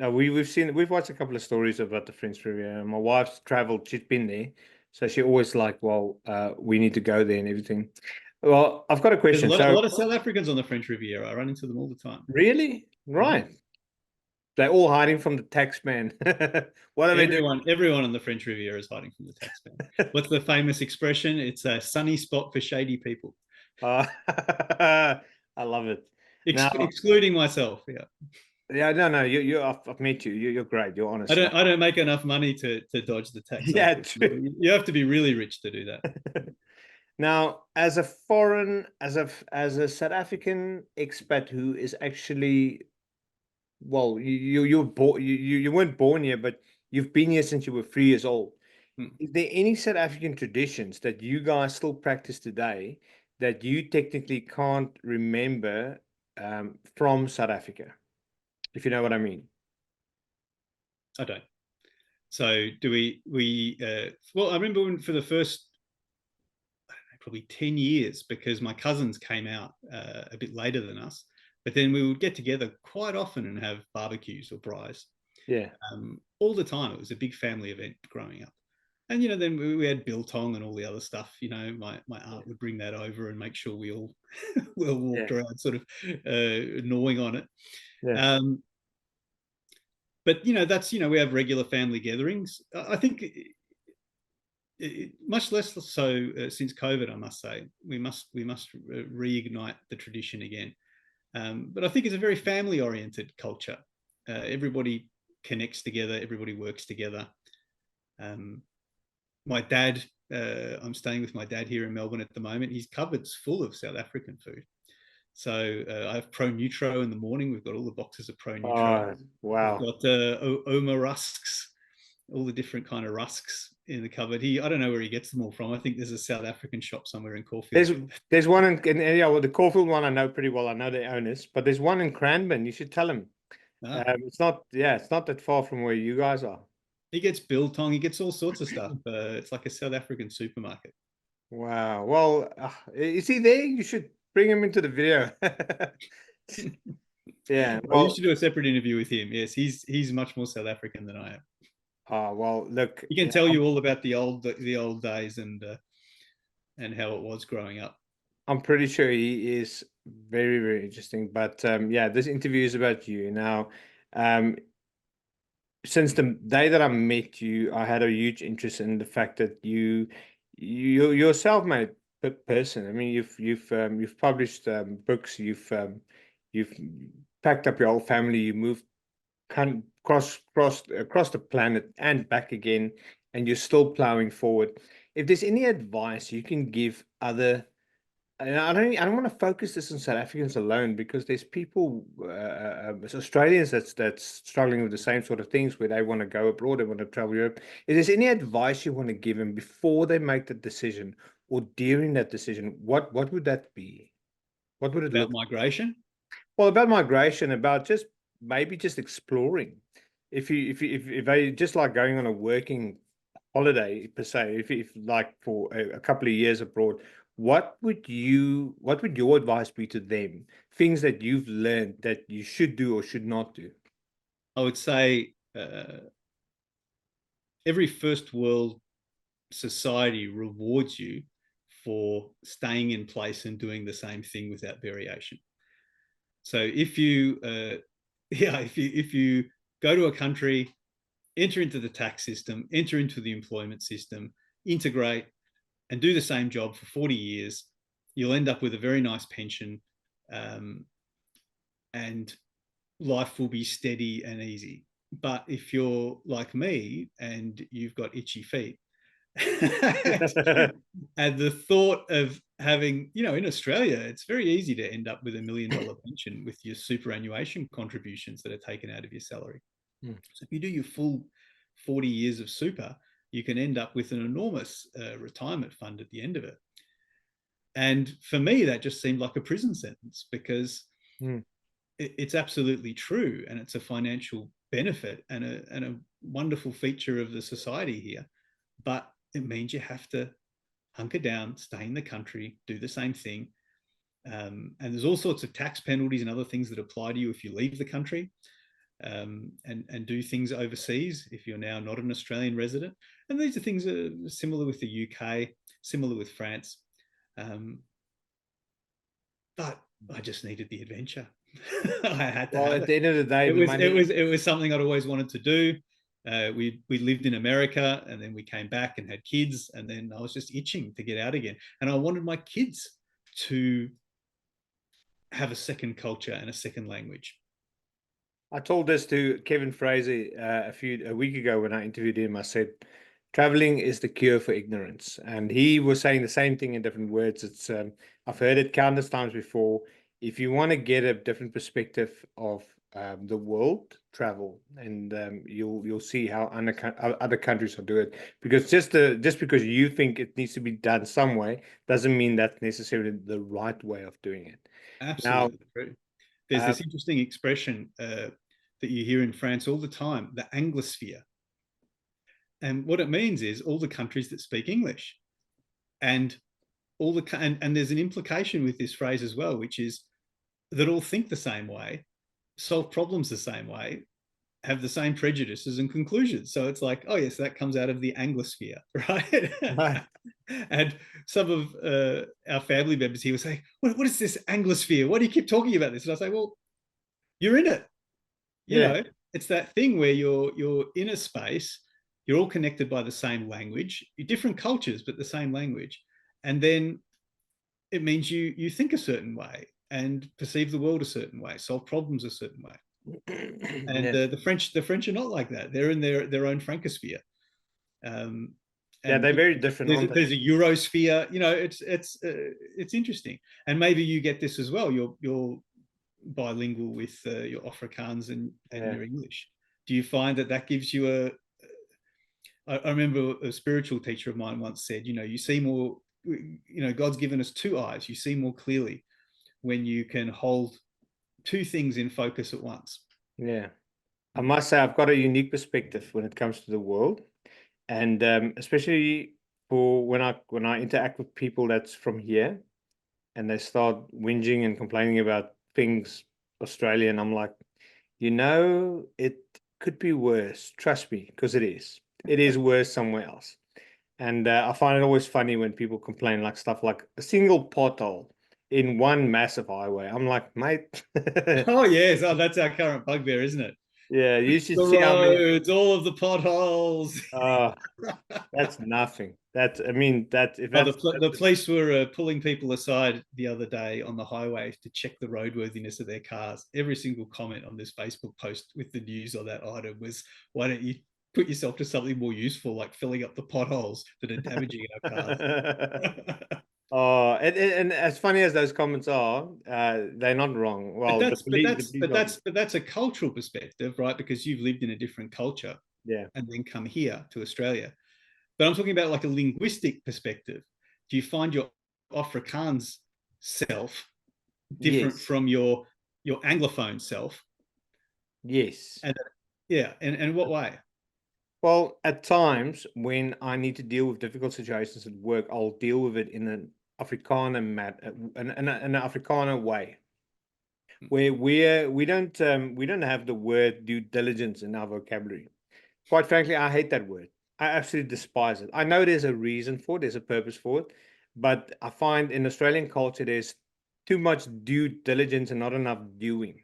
We've watched a couple of stories about the French Riviera. My wife's traveled, she's been there, so she always like, well, we need to go there and everything. Well, I've got a question. There's a lot of South Africans on the French Riviera. I run into them all the time. Really? Right. They're all hiding from the tax man. What are they doing? Everyone on the French Riviera is hiding from the tax man. What's the famous expression? It's a sunny spot for shady people. I love it. Excluding myself, yeah. Yeah, no. I've met you. You're great. You're honest. I don't make enough money to dodge the tax. Yeah, true. You have to be really rich to do that. Now, as a South African expat who is actually, well, you weren't born here, but you've been here since you were 3 years old. Is there any South African traditions that you guys still practice today that you technically can't remember from South Africa, if you know what I mean? I don't. So do we? Well, I remember when for the first, I don't know, probably 10 years, because my cousins came out a bit later than us, but then we would get together quite often and have barbecues or braais. Yeah. All the time. It was a big family event growing up. And, then we had biltong and all the other stuff. My aunt would bring that over and make sure we all walked around sort of gnawing on it. Yeah. But, that's, we have regular family gatherings. I think much less so since COVID, I must say. We must reignite the tradition again. But I think it's a very family-oriented culture. Everybody connects together. Everybody works together. My dad, I'm staying with my dad here in Melbourne at the moment. His cupboard's full of South African food. So I have Pro Nutro in the morning. We've got all the boxes of Pro Nutro. Oh, wow. We've got Oma rusks, all the different kind of rusks in the cupboard. I don't know where he gets them all from. I think there's a South African shop somewhere in Caulfield. There's one in the Caulfield one I know pretty well. I know the owners, but there's one in Cranbourne. You should tell him. It's not that far from where you guys are. He gets biltong. He gets all sorts of stuff. It's like a South African supermarket. Wow. Well, is he there? You should bring him into the video. Yeah. Well, you should do a separate interview with him. Yes, he's much more South African than I am. Oh, well, look. He can tell you all about the old days and how it was growing up. I'm pretty sure he is very, very interesting. But this interview is about you. Now, since the day that I met you, I had a huge interest in the fact that you're a self-made person. I mean, you've published books. You've packed up your whole family. You moved across the planet and back again, and you're still plowing forward. If there's any advice you can give other, and I don't want to focus this on South Africans alone, because there's people, Australians that's struggling with the same sort of things, where they want to go abroad, they want to travel Europe. If there's any advice you want to give them before they make the decision or during that decision, what would that be? What would it look like? Migration? Well, about migration, about just exploring. If they just like going on a working holiday per se, if like for a couple of years abroad, what would your advice be to them? Things that you've learned that you should do or should not do? I would say every first world society rewards you for staying in place and doing the same thing without variation. So if you go to a country, enter into the tax system, enter into the employment system, integrate, and do the same job for 40 years. You'll end up with a very nice pension, and life will be steady and easy. But if you're like me and you've got itchy feet, and the thought of having, you know, in Australia, it's very easy to end up with $1 million pension with your superannuation contributions that are taken out of your salary. So if you do your full 40 years of super, you can end up with an enormous retirement fund at the end of it. And for me, that just seemed like a prison sentence, because it's absolutely true, and it's a financial benefit and a wonderful feature of the society here. But it means you have to hunker down, stay in the country, do the same thing. And there's all sorts of tax penalties and other things that apply to you if you leave the country, and do things overseas if you're now not an Australian resident. And these are things that are similar with the UK, similar with France. But I just needed the adventure. I had to have at the end of the day, it was something I'd always wanted to do. We lived in America, and then we came back and had kids, and then I was just itching to get out again. And I wanted my kids to have a second culture and a second language. I told this to Kevin Fraser a week ago when I interviewed him. I said, traveling is the cure for ignorance. And he was saying the same thing in different words. It's I've heard it countless times before. If you want to get a different perspective of the world, travel, and you'll see how other countries will do it. Because just because you think it needs to be done some way doesn't mean that's necessarily the right way of doing it. Absolutely true. There's this interesting expression that you hear in France all the time, the Anglosphere. And what it means is all the countries that speak English. And and there's an implication with this phrase as well, which is that all think the same way, solve problems the same way, have the same prejudices and conclusions. So it's like, oh yes, that comes out of the Anglosphere, right? Right. And some of our family members here would say, what is this Anglosphere? Why do you keep talking about this? And I say, well, you're in it. You know, it's that thing where you're in a space, you're all connected by the same language, you're different cultures, but the same language. And then it means you think a certain way and perceive the world a certain way, solve problems a certain way. And the French are not like that. They're in their own Francosphere. And they're very different. There's a Eurosphere. You know, it's interesting. And maybe you get this as well. You're bilingual with your Afrikaans and your English. Do you find that gives you I remember a spiritual teacher of mine once said, you know, you see more. You know, God's given us two eyes. You see more clearly when you can hold two things in focus at once. Yeah, I must say I've got a unique perspective when it comes to the world, and especially for when I interact with people that's from here, and they start whinging and complaining about things Australian. I'm like, you know, it could be worse. Trust me, because it is. It is worse somewhere else. And I find it always funny when people complain like stuff like a single pothole in one massive highway. I'm like, mate. Oh yes, that's our current bugbear, isn't it? Yeah, you should the see roads, all of the potholes. That's nothing. If the police were pulling people aside the other day on the highway to check the roadworthiness of their cars. Every single comment on this Facebook post with the news on that item was, why don't you put yourself to something more useful, like filling up the potholes that are damaging our cars? Oh, and as funny as those comments are, they're not wrong. Well, but that's a cultural perspective, right? Because you've lived in a different culture, and then come here to Australia. But I'm talking about like a linguistic perspective. Do you find your Afrikaans self different from your Anglophone self? Yes. And in what way? Well, at times when I need to deal with difficult situations at work, I'll deal with it in an Afrikaner Afrikaner way, where we don't have the word due diligence in our vocabulary. Quite frankly, I hate that word. I absolutely despise it. I know there's a reason for it, there's a purpose for it, but I find in Australian culture there's too much due diligence and not enough doing.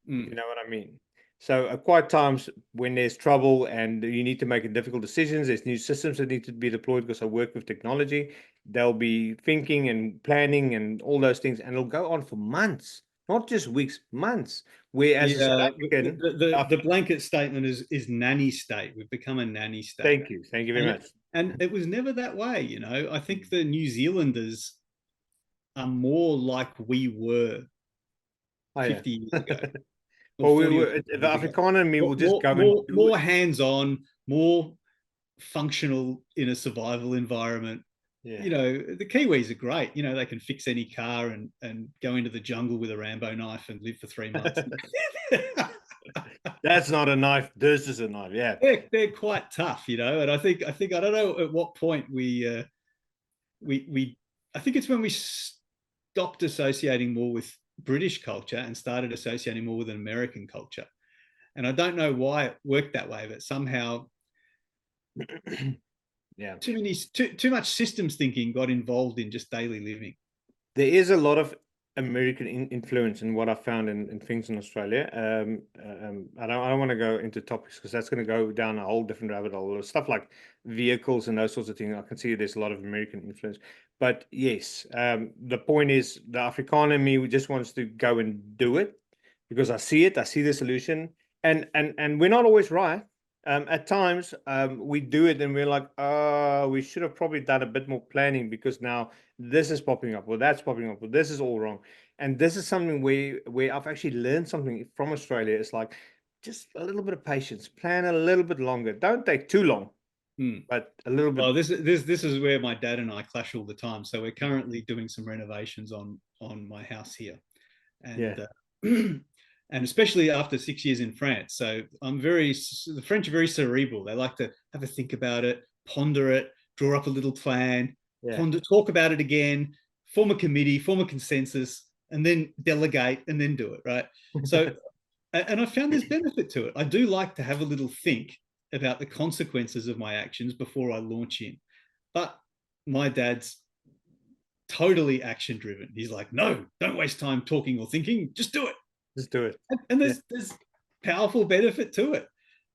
You know what I mean? So at quiet times when there's trouble and you need to make difficult decisions, there's new systems that need to be deployed because I work with technology. They'll be thinking and planning and all those things, and it'll go on for months, not just weeks, months. Whereas a South Yeah, African, the blanket statement is nanny state. We've become a nanny state. thank you very much. And it was never that way, you know. I think the New Zealanders are more like we were Oh, yeah. 50 years ago. Well, Or 40 or 50 the years ago. Afrikaner and me will just More, go and more, do more it. hands-on, more functional in a survival environment. Yeah. You know, the Kiwis are great. You know, they can fix any car and go into the jungle with a Rambo knife and live for 3 months. That's not a knife. This is a knife. Yeah. They're quite tough, you know. And I think I don't know at what point we I think it's when we stopped associating more with British culture and started associating more with an American culture. And I don't know why it worked that way, but somehow Yeah. too much systems thinking got involved in just daily living. There is a lot of American influence in what I found in things in Australia. I don't want to go into topics because that's going to go down a whole different rabbit hole. Stuff like vehicles and those sorts of things. I can see there's a lot of American influence. But yes, the point is the Afrikaner in me just wants to go and do it because I see it. I see the solution, and we're not always right. At times, we do it and we're like, we should have probably done a bit more planning because now this is popping up or that's popping up or this is all wrong. And this is something where I've actually learned something from Australia. It's like just a little bit of patience, plan a little bit longer. Don't take too long, but a little bit. Well, this is where my dad and I clash all the time. So we're currently doing some renovations on my house here, and and especially after 6 years in France. So the French are very cerebral. They like to have a think about it, ponder it, draw up a little plan, ponder, talk about it again, form a committee, form a consensus, and then delegate and then do it, right? So, and I found there's benefit to it. I do like to have a little think about the consequences of my actions before I launch in. But my dad's totally action driven. He's like, no, don't waste time talking or thinking, just do it. Just do it. And there's powerful benefit to it.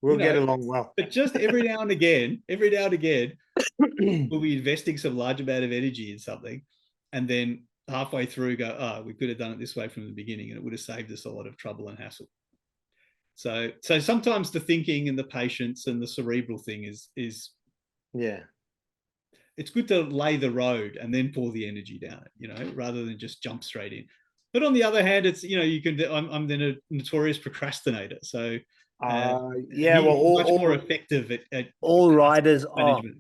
We'll get along well. But just every now and again, we'll be investing some large amount of energy in something. And then halfway through go, oh, we could have done it this way from the beginning and it would have saved us a lot of trouble and hassle. So sometimes the thinking and the patience and the cerebral thing is it's good to lay the road and then pour the energy down it, you know, rather than just jump straight in. But on the other hand, it's, you know, you can. I'm then a notorious procrastinator, so much more effective at all riders management.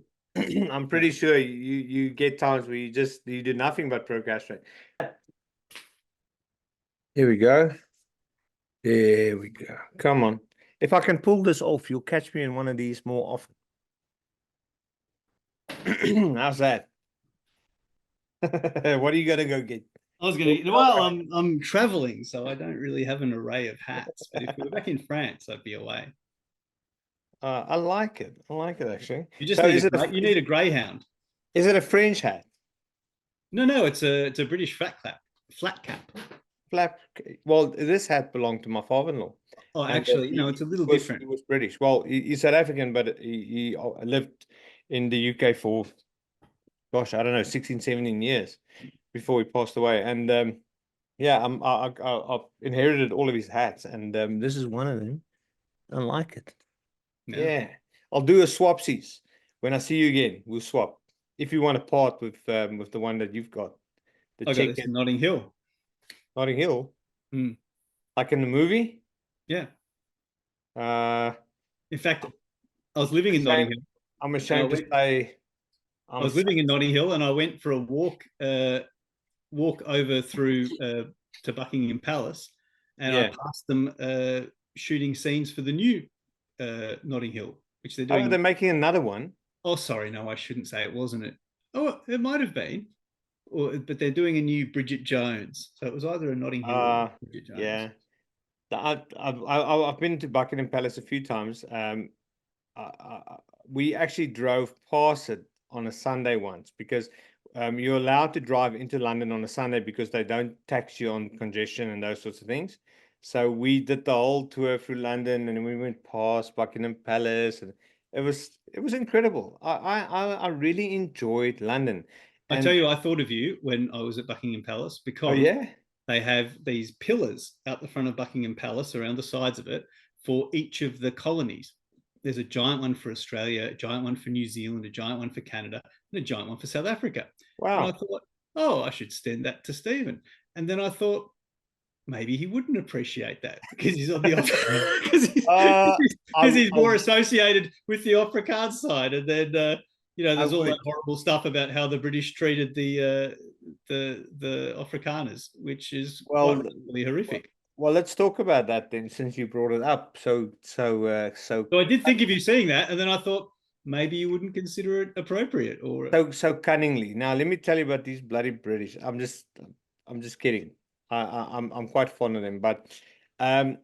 I'm pretty sure you get times where you do nothing but procrastinate. Here we go. There we go. Come on. If I can pull this off, you'll catch me in one of these more often. How's that? What are you gonna go get? I was going to. Well, I'm traveling, so I don't really have an array of hats. But if we were back in France, I'd be away. I like it. I like it actually. You just need a greyhound. Is it a French hat? No, it's a British flat cap. Well, this hat belonged to my father-in-law. Oh, actually, no, it's a little different. He was British. Well, he's South African, but he lived in the UK for, gosh, I don't know, 16, 17 years before he passed away. And I've inherited all of his hats, and this is one of them. I like it. No. Yeah, I'll do a swapsies when I see you again. We'll swap if you want to part with the one that you've got. I got this in Notting Hill. Notting Hill, like in the movie. Yeah. In fact, I was living in Notting Hill. I'm ashamed to say. I was living in Notting Hill, and I went for a walk over through to Buckingham Palace, and I passed them shooting scenes for the new Notting Hill, which they're doing. Oh, they're making another one. Oh, sorry, no, I shouldn't say it wasn't it. Oh, it might have been, but they're doing a new Bridget Jones, so it was either a Notting Hill or Bridget Jones. Yeah, I've been to Buckingham Palace a few times. We actually drove past it on a Sunday once because you're allowed to drive into London on a Sunday because they don't tax you on congestion and those sorts of things. So we did the whole tour through London, and we went past Buckingham Palace, and it was incredible. I really enjoyed London. I tell And you, I thought of you when I was at Buckingham Palace oh because yeah, they have these pillars out the front of Buckingham Palace, around the sides of it, for each of the colonies. There's a giant one for Australia, a giant one for New Zealand, a giant one for Canada, and a giant one for South Africa. And I wow. thought, oh, I should send that to Stephen. And then I thought, maybe he wouldn't appreciate that because he's on the because Uh, he's I more associated with the Afrikaans side, and then I there's all would. that horrible stuff about how the British treated the Afrikaners, which is quite Well, really horrific. well, let's talk about that then, since you brought it up. So I did think of you seeing that, and then I thought maybe you wouldn't consider it appropriate, or so cunningly. Now, let me tell you about these bloody British. I'm just kidding. I'm quite fond of them, but um,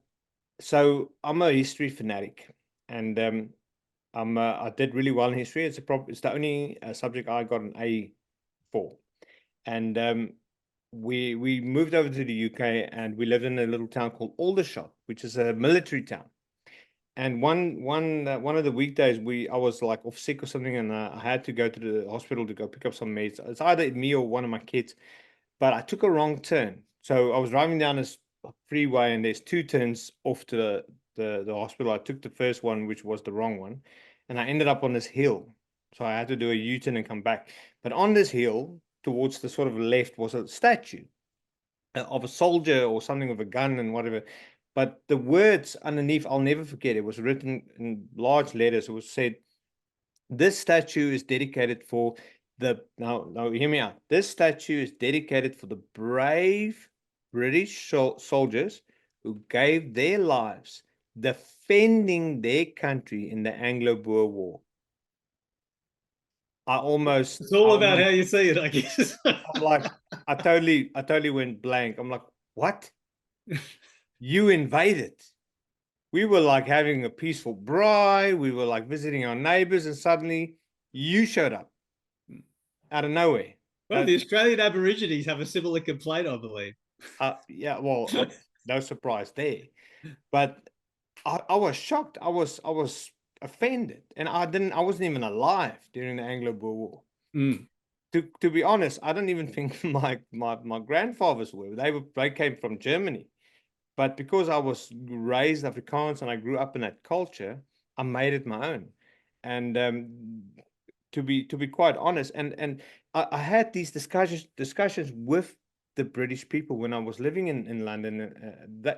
so I'm a history fanatic, and I did really well in history. It's the only subject I got an A for, and we moved over to the UK, and we lived in a little town called Aldershot, which is a military town. And one of the weekdays, I was like off sick or something, and I had to go to the hospital to go pick up some meds. It's either me or one of my kids, but I took a wrong turn. So I was driving down this freeway, and there's two turns off to the hospital. I took the first one, which was the wrong one, and I ended up on this hill. So I had to do a U-turn and come back. But on this hill, towards the sort of left, was a statue of a soldier or something with a gun and whatever. But the words underneath, I'll never forget. It was written in large letters. It was said, "This statue is dedicated for now hear me out. This statue is dedicated for the brave British soldiers who gave their lives defending their country in the Anglo-Boer War." I almost, it's all I about almost, how you see it, I guess. I'm like, I totally went blank. I'm like, what? You invaded. We were like having a peaceful braai. We were like visiting our neighbors, and suddenly you showed up out of nowhere. Well, Uh, the Australian Aborigines have a similar complaint, I believe. yeah, well, no surprise there. But I was shocked. I was offended, and I wasn't even alive during the Anglo-Boer War. Mm. To be honest, I don't even think my grandfathers were. They came from Germany. But because I was raised Afrikaans and I grew up in that culture, I made it my own. And to be quite honest, and I had these discussions with the British people when I was living in London.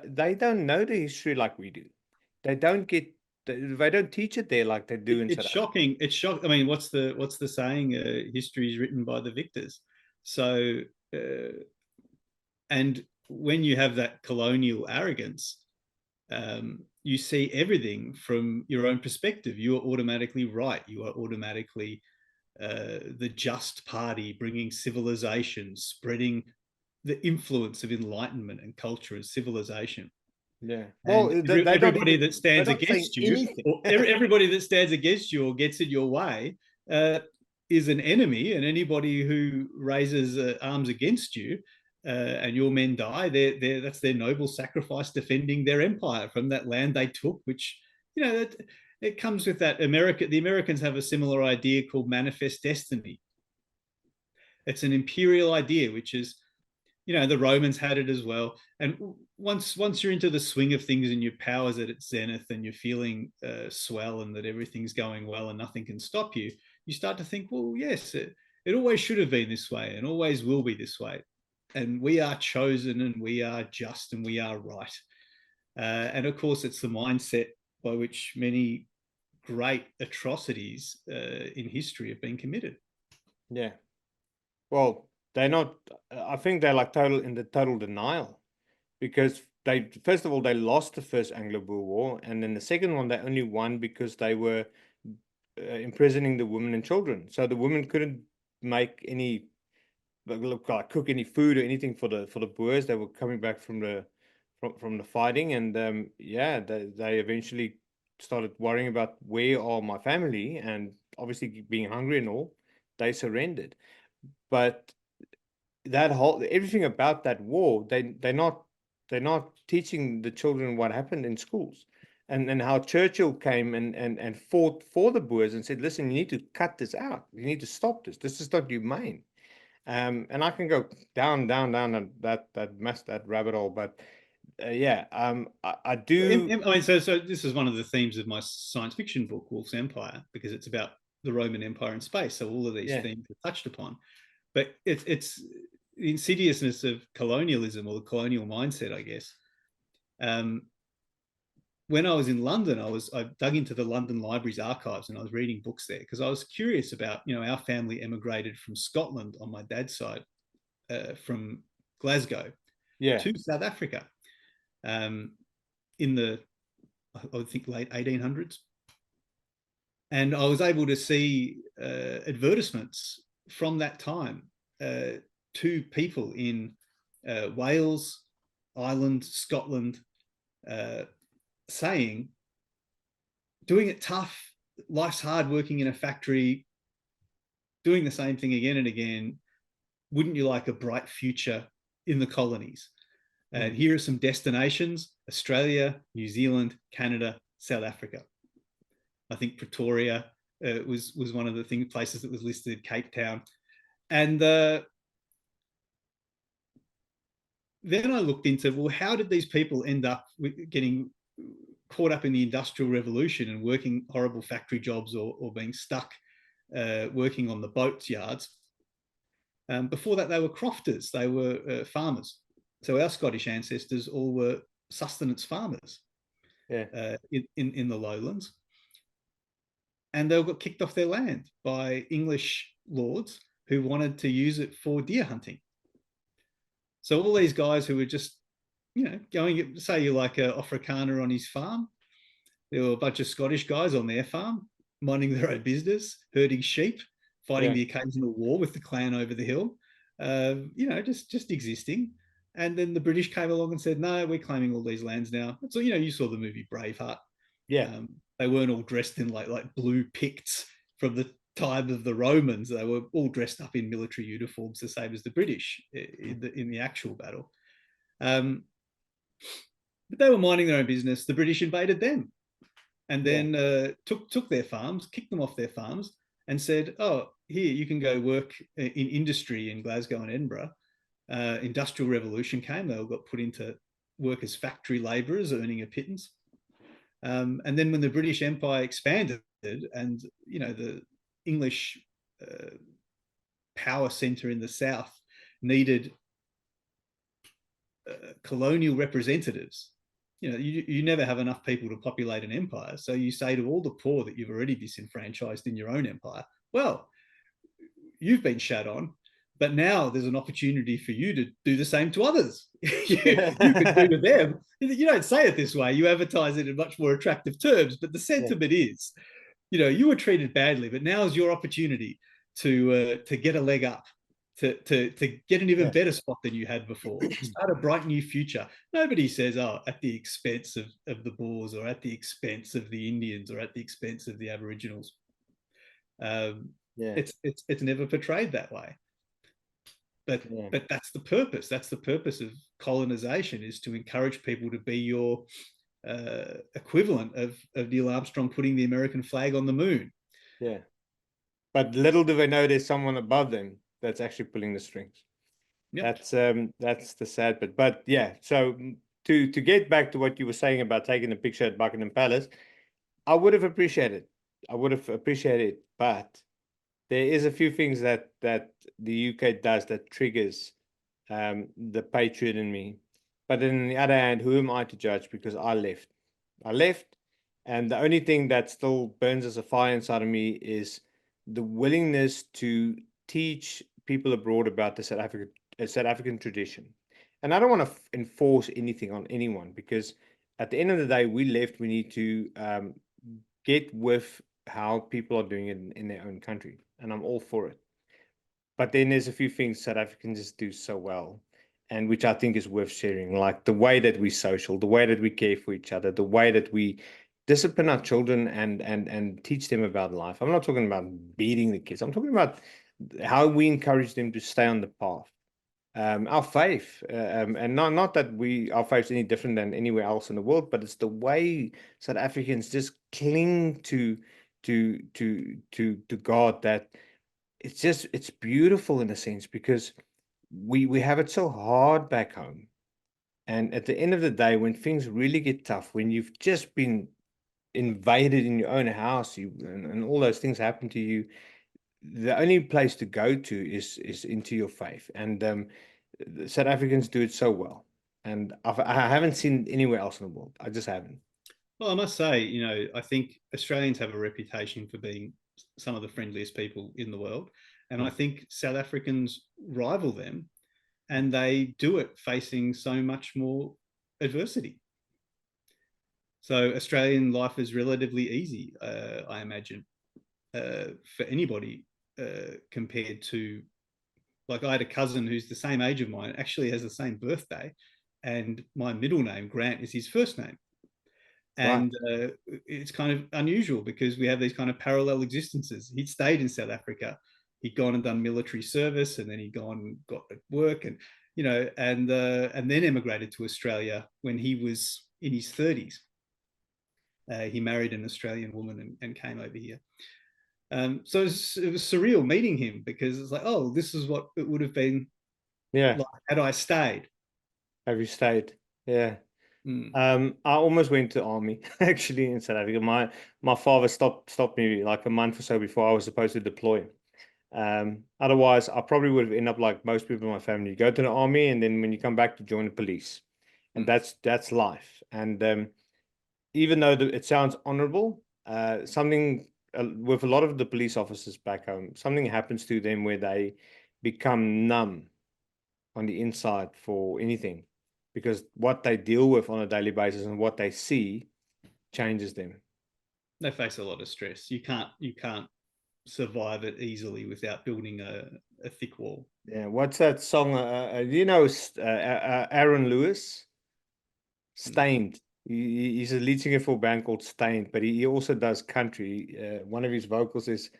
They don't know the history like we do. They don't get they don't teach it there like they do in It's South Africa. shocking. It's shock. I mean, what's the saying? History is written by the victors. So, and when you have that colonial arrogance, you see everything from your own perspective. You are automatically right. You are automatically the just party, bringing civilization, spreading the influence of enlightenment and culture and civilization. Yeah. Well, And they don't everybody even that they're stands not saying against you, anything. or everybody that stands against you or gets in your way, uh, is an enemy. And anybody who raises arms against you, and your men die, that's their noble sacrifice defending their empire from that land they took. Which, it comes with that America. The Americans have a similar idea called manifest destiny. It's an imperial idea, which is, the Romans had it as well. And once you're into the swing of things and your power's at its zenith and you're feeling swell and that everything's going well and nothing can stop you, you start to think, well, yes, it always should have been this way and always will be this way. And we are chosen and we are just and we are right. And of course, it's the mindset by which many great atrocities in history have been committed. Yeah. Well, they're not. I think they're like total denial, because they first of all they lost the first Anglo-Boer War, and then the second one they only won because they were imprisoning the women and children. So the women couldn't make any look like cook any food or anything for the Boers. They were coming back from the fighting, and yeah, they eventually started worrying about where are my family, and obviously being hungry and all, they surrendered. But that whole everything about that war, they're not They're not teaching the children what happened in schools, and how Churchill came and fought for the Boers and said, listen, you need to cut this out. You need to stop this. This is not humane. And I can go down that rabbit hole, but yeah, I do. I mean, so this is one of the themes of my science fiction book, Wolf's Empire, because it's about the Roman Empire in space. So all of these Yeah. themes are touched upon, but it's the insidiousness of colonialism, or the colonial mindset, I guess. When I was in London, I dug into the London Library's archives and I was reading books there because I was curious about, our family emigrated from Scotland on my dad's side, from Glasgow Yeah. to South Africa in the, I would think, late 1800s. And I was able to see advertisements from that time to people in Wales, Ireland, Scotland, saying, doing it tough, life's hard, working in a factory, doing the same thing again and again. Wouldn't you like a bright future in the colonies? And here are some destinations: Australia, New Zealand, Canada, South Africa. I think Pretoria was one of the places that was listed, Cape Town. And then I looked into, well, how did these people end up getting caught up in the Industrial Revolution and working horrible factory jobs, or being stuck working on the boat yards? Before that, they were crofters, they were farmers. So our Scottish ancestors all were sustenance farmers, in the lowlands. And they all got kicked off their land by English lords who wanted to use it for deer hunting. So all these guys who were just, going, say you're like a Afrikaner on his farm, there were a bunch of Scottish guys on their farm, minding their own business, herding sheep, fighting the occasional war with the clan over the hill, just existing. And then the British came along and said, no, we're claiming all these lands now. So, you saw the movie Braveheart. Yeah. They weren't all dressed in like blue Picts from the time of the Romans. They were all dressed up in military uniforms, the same as the British in the actual battle. But they were minding their own business. The British invaded them, and then took their farms, kicked them off their farms, and said, oh, here, you can go work in industry in Glasgow and Edinburgh. Industrial Revolution came. They all got put into work as factory labourers, earning a pittance. And then when the British Empire expanded, and the English power centre in the south needed colonial representatives, you never have enough people to populate an empire. So you say to all the poor that you've already disenfranchised in your own empire, well, you've been shat on, but now there's an opportunity for you to do the same to others. you can do to them. You don't say it this way. You advertise it in much more attractive terms, but the sentiment is, you were treated badly, but now is your opportunity to get a leg up, to get an even better spot than you had before, start a bright new future. Nobody says, oh, at the expense of the Boers, or at the expense of the Indians, or at the expense of the Aboriginals. It's never portrayed that way. But that's the purpose. That's the purpose of colonization, is to encourage people to be your equivalent of Neil Armstrong putting the American flag on the moon. Yeah. But little do they know there's someone above them that's actually pulling the strings. Yep. That's the sad bit. But yeah, so to get back to what you were saying about taking a picture at Buckingham Palace, I would have appreciated it, but there is a few things that the UK does that triggers the patriot in me. But then on the other hand, who am I to judge? Because I left, and the only thing that still burns as a fire inside of me is the willingness to teach people abroad about the South African tradition. And I don't want to enforce anything on anyone, because at the end of the day, we left. We need to get with how people are doing it in their own country, and I'm all for it. But then there's a few things South Africans do so well, and which I think is worth sharing, like the way that we social, the way that we care for each other, the way that we discipline our children and teach them about life. I'm not talking about beating the kids. I'm talking about how we encourage them to stay on the path. our faith, and not that our faith's any different than anywhere else in the world, but it's the way South Africans just cling to God, that it's beautiful in a sense, because we have it so hard back home. And at the end of the day, when things really get tough, when you've just been invaded in your own house, and all those things happen to you, the only place to go to is into your faith. And the South Africans do it so well. And I haven't seen it anywhere else in the world. I just haven't. Well, I must say, you know, I think Australians have a reputation for being some of the friendliest people in the world. And I think South Africans rival them, and they do it facing so much more adversity. So Australian life is relatively easy, I imagine, for anybody compared to, like, I had a cousin who's the same age of mine, actually has the same birthday, and my middle name, Grant, is his first name. And it's kind of unusual because we have these kind of parallel existences. He'd stayed in South Africa, he'd gone and done military service, and then he'd gone and got work, and you know, and then emigrated to Australia when he was in his 30s. He married an Australian woman and came over here. So it was surreal meeting him, because it's like, oh, this is what it would have been like had I stayed. Have you stayed? Yeah. Mm. I almost went to army actually in South Africa. My father stopped me like a month or so before I was supposed to deploy. Otherwise, I probably would have ended up like most people in my family. You go to the army, and then when you come back, to join the police, and that's life. And even though it sounds honorable, something with a lot of the police officers back home, something happens to them where they become numb on the inside for anything, because what they deal with on a daily basis and what they see changes them. They face a lot of stress. You can't survive it easily without building a thick wall. Yeah, what's that song? You know, Aaron Lewis, Stained. He's a lead singer for a band called Stained, but he also does country. One of his vocals is,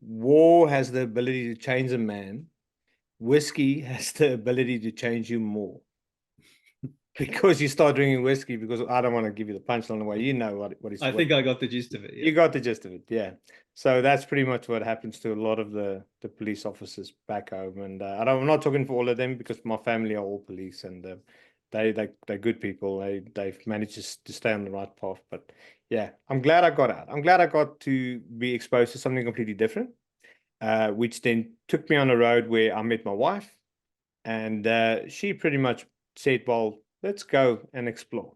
"War has the ability to change a man. Whiskey has the ability to change you more." Because you start drinking whiskey, because I don't want to give you the punchline the way you know what he's. I think I got the gist of it. Yeah. You got the gist of it, yeah. So that's pretty much what happens to a lot of the police officers back home. And I'm not talking for all of them, because my family are all police, and they're good people. They've managed to stay on the right path. But yeah, I'm glad I got out. I'm glad I got to be exposed to something completely different, which then took me on a road where I met my wife, and she pretty much said, "Well, let's go and explore."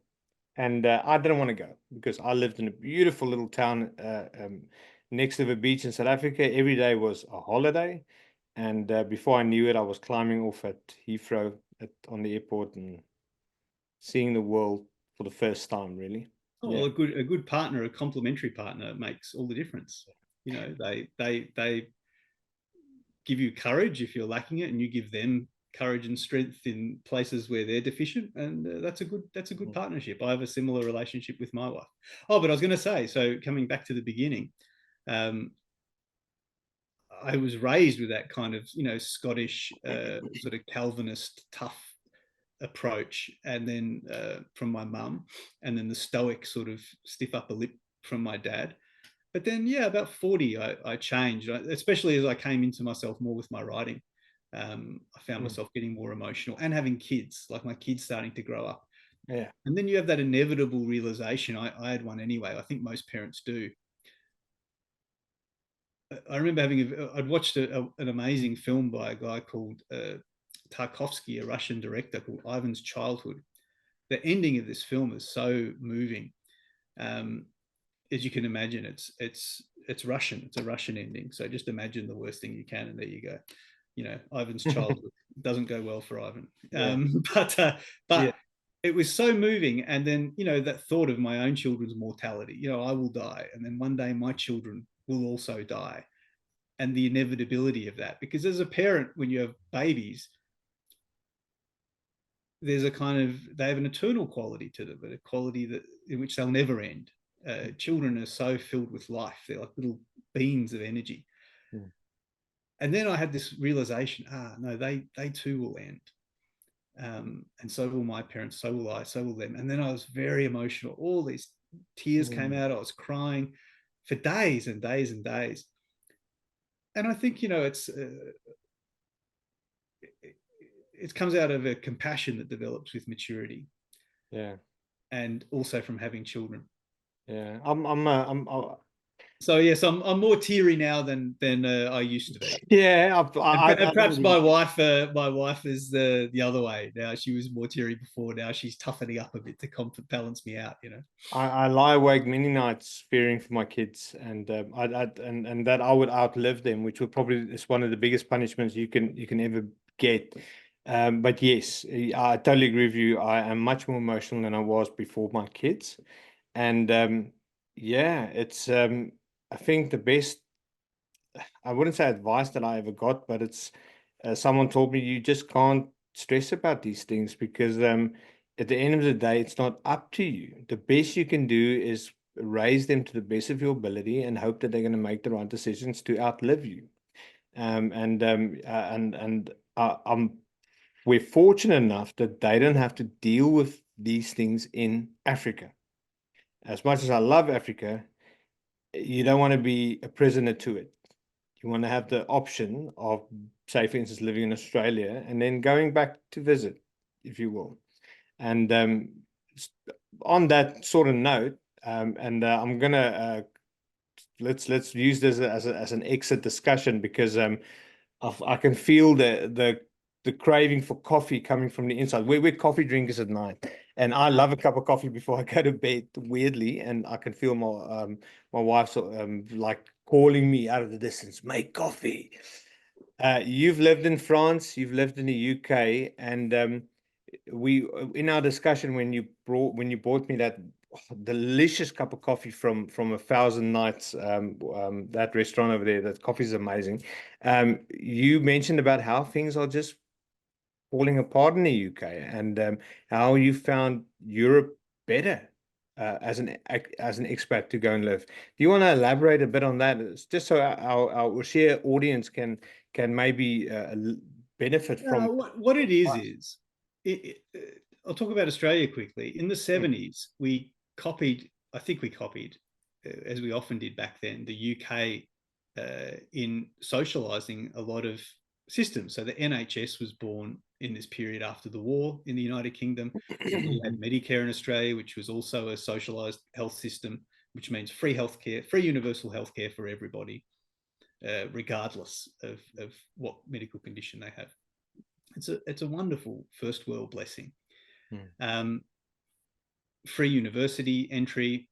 And I didn't want to go, because I lived in a beautiful little town next to the beach in South Africa. Every day was a holiday. And before I knew it, I was climbing off at Heathrow on the airport and seeing the world for the first time, really. Oh, well, a good partner, a complementary partner, makes all the difference. You know, they give you courage if you're lacking it, and you give them courage and strength in places where they're deficient, and that's a good partnership. I have a similar relationship with my wife. Oh, but I was going to say, so coming back to the beginning, I was raised with that kind of, you know, Scottish sort of Calvinist tough approach, and then from my mum, and then the stoic sort of stiff upper lip from my dad. But then, yeah, about 40, I changed, especially as I came into myself more with my writing. I found myself getting more emotional and having kids, like my kids starting to grow up. Yeah. And then you have that inevitable realization. I had one anyway. I think most parents do. I remember I'd watched an amazing film by a guy called Tarkovsky, a Russian director, called Ivan's Childhood. The ending of this film is so moving. As you can imagine, it's Russian. It's a Russian ending. So just imagine the worst thing you can, and there you go. You know, Ivan's childhood doesn't go well for Ivan. But yeah, it was so moving. And then, you know, that thought of my own children's mortality. You know, I will die, and then one day my children will also die, and the inevitability of that. Because as a parent, when you have babies, there's a kind of, they have an eternal quality to them, but a quality that in which they'll never end. Children are so filled with life. They're like little beams of energy. And then I had this realization, no, they too will end. And so will my parents, so will I, so will them. And then I was very emotional. All these tears came out. I was crying for days and days and days. And I think, it comes out of a compassion that develops with maturity. Yeah. And also from having children. Yeah. So yes, I'm more teary now than I used to be. Yeah. And perhaps my wife is the other way now. She was more teary before. Now she's toughening up a bit to balance me out. I lie awake many nights fearing for my kids, and and that I would outlive them, which would probably is one of the biggest punishments you can ever get. But yes, I totally agree with you. I am much more emotional than I was before my kids, and yeah, it's I think the best. I wouldn't say advice that I ever got, but it's someone told me you just can't stress about these things because at the end of the day, it's not up to you. The best you can do is raise them to the best of your ability and hope that they're going to make the right decisions to outlive you. We're fortunate enough that they don't have to deal with these things in Africa. As much as I love Africa, you don't want to be a prisoner to it. You want to have the option of, say, for instance, living in Australia and then going back to visit, if you will. And on that sort of note, I'm gonna let's use this as an exit discussion because I can feel the craving for coffee coming from the inside. We're coffee drinkers at night, and I love a cup of coffee before I go to bed. Weirdly, and I can feel my wife's like calling me out of the distance. Make coffee. You've lived in France. You've lived in the UK, and we in our discussion when you brought me that delicious cup of coffee from A Thousand Nights, that restaurant over there, that coffee is amazing. You mentioned about how things are just falling apart in the UK and how you found Europe better as an expat to go and live. Do you want to elaborate a bit on that? It's just so our share audience can maybe benefit from what it is I'll talk about Australia quickly. In the 70s, I think we copied, as we often did back then, the UK in socializing a lot of systems. So the NHS was born in this period after the war in the United Kingdom. You had Medicare in Australia, which was also a socialized health system, which means free healthcare, free universal healthcare for everybody, regardless of what medical condition they have. It's a wonderful first world blessing. Free university entry,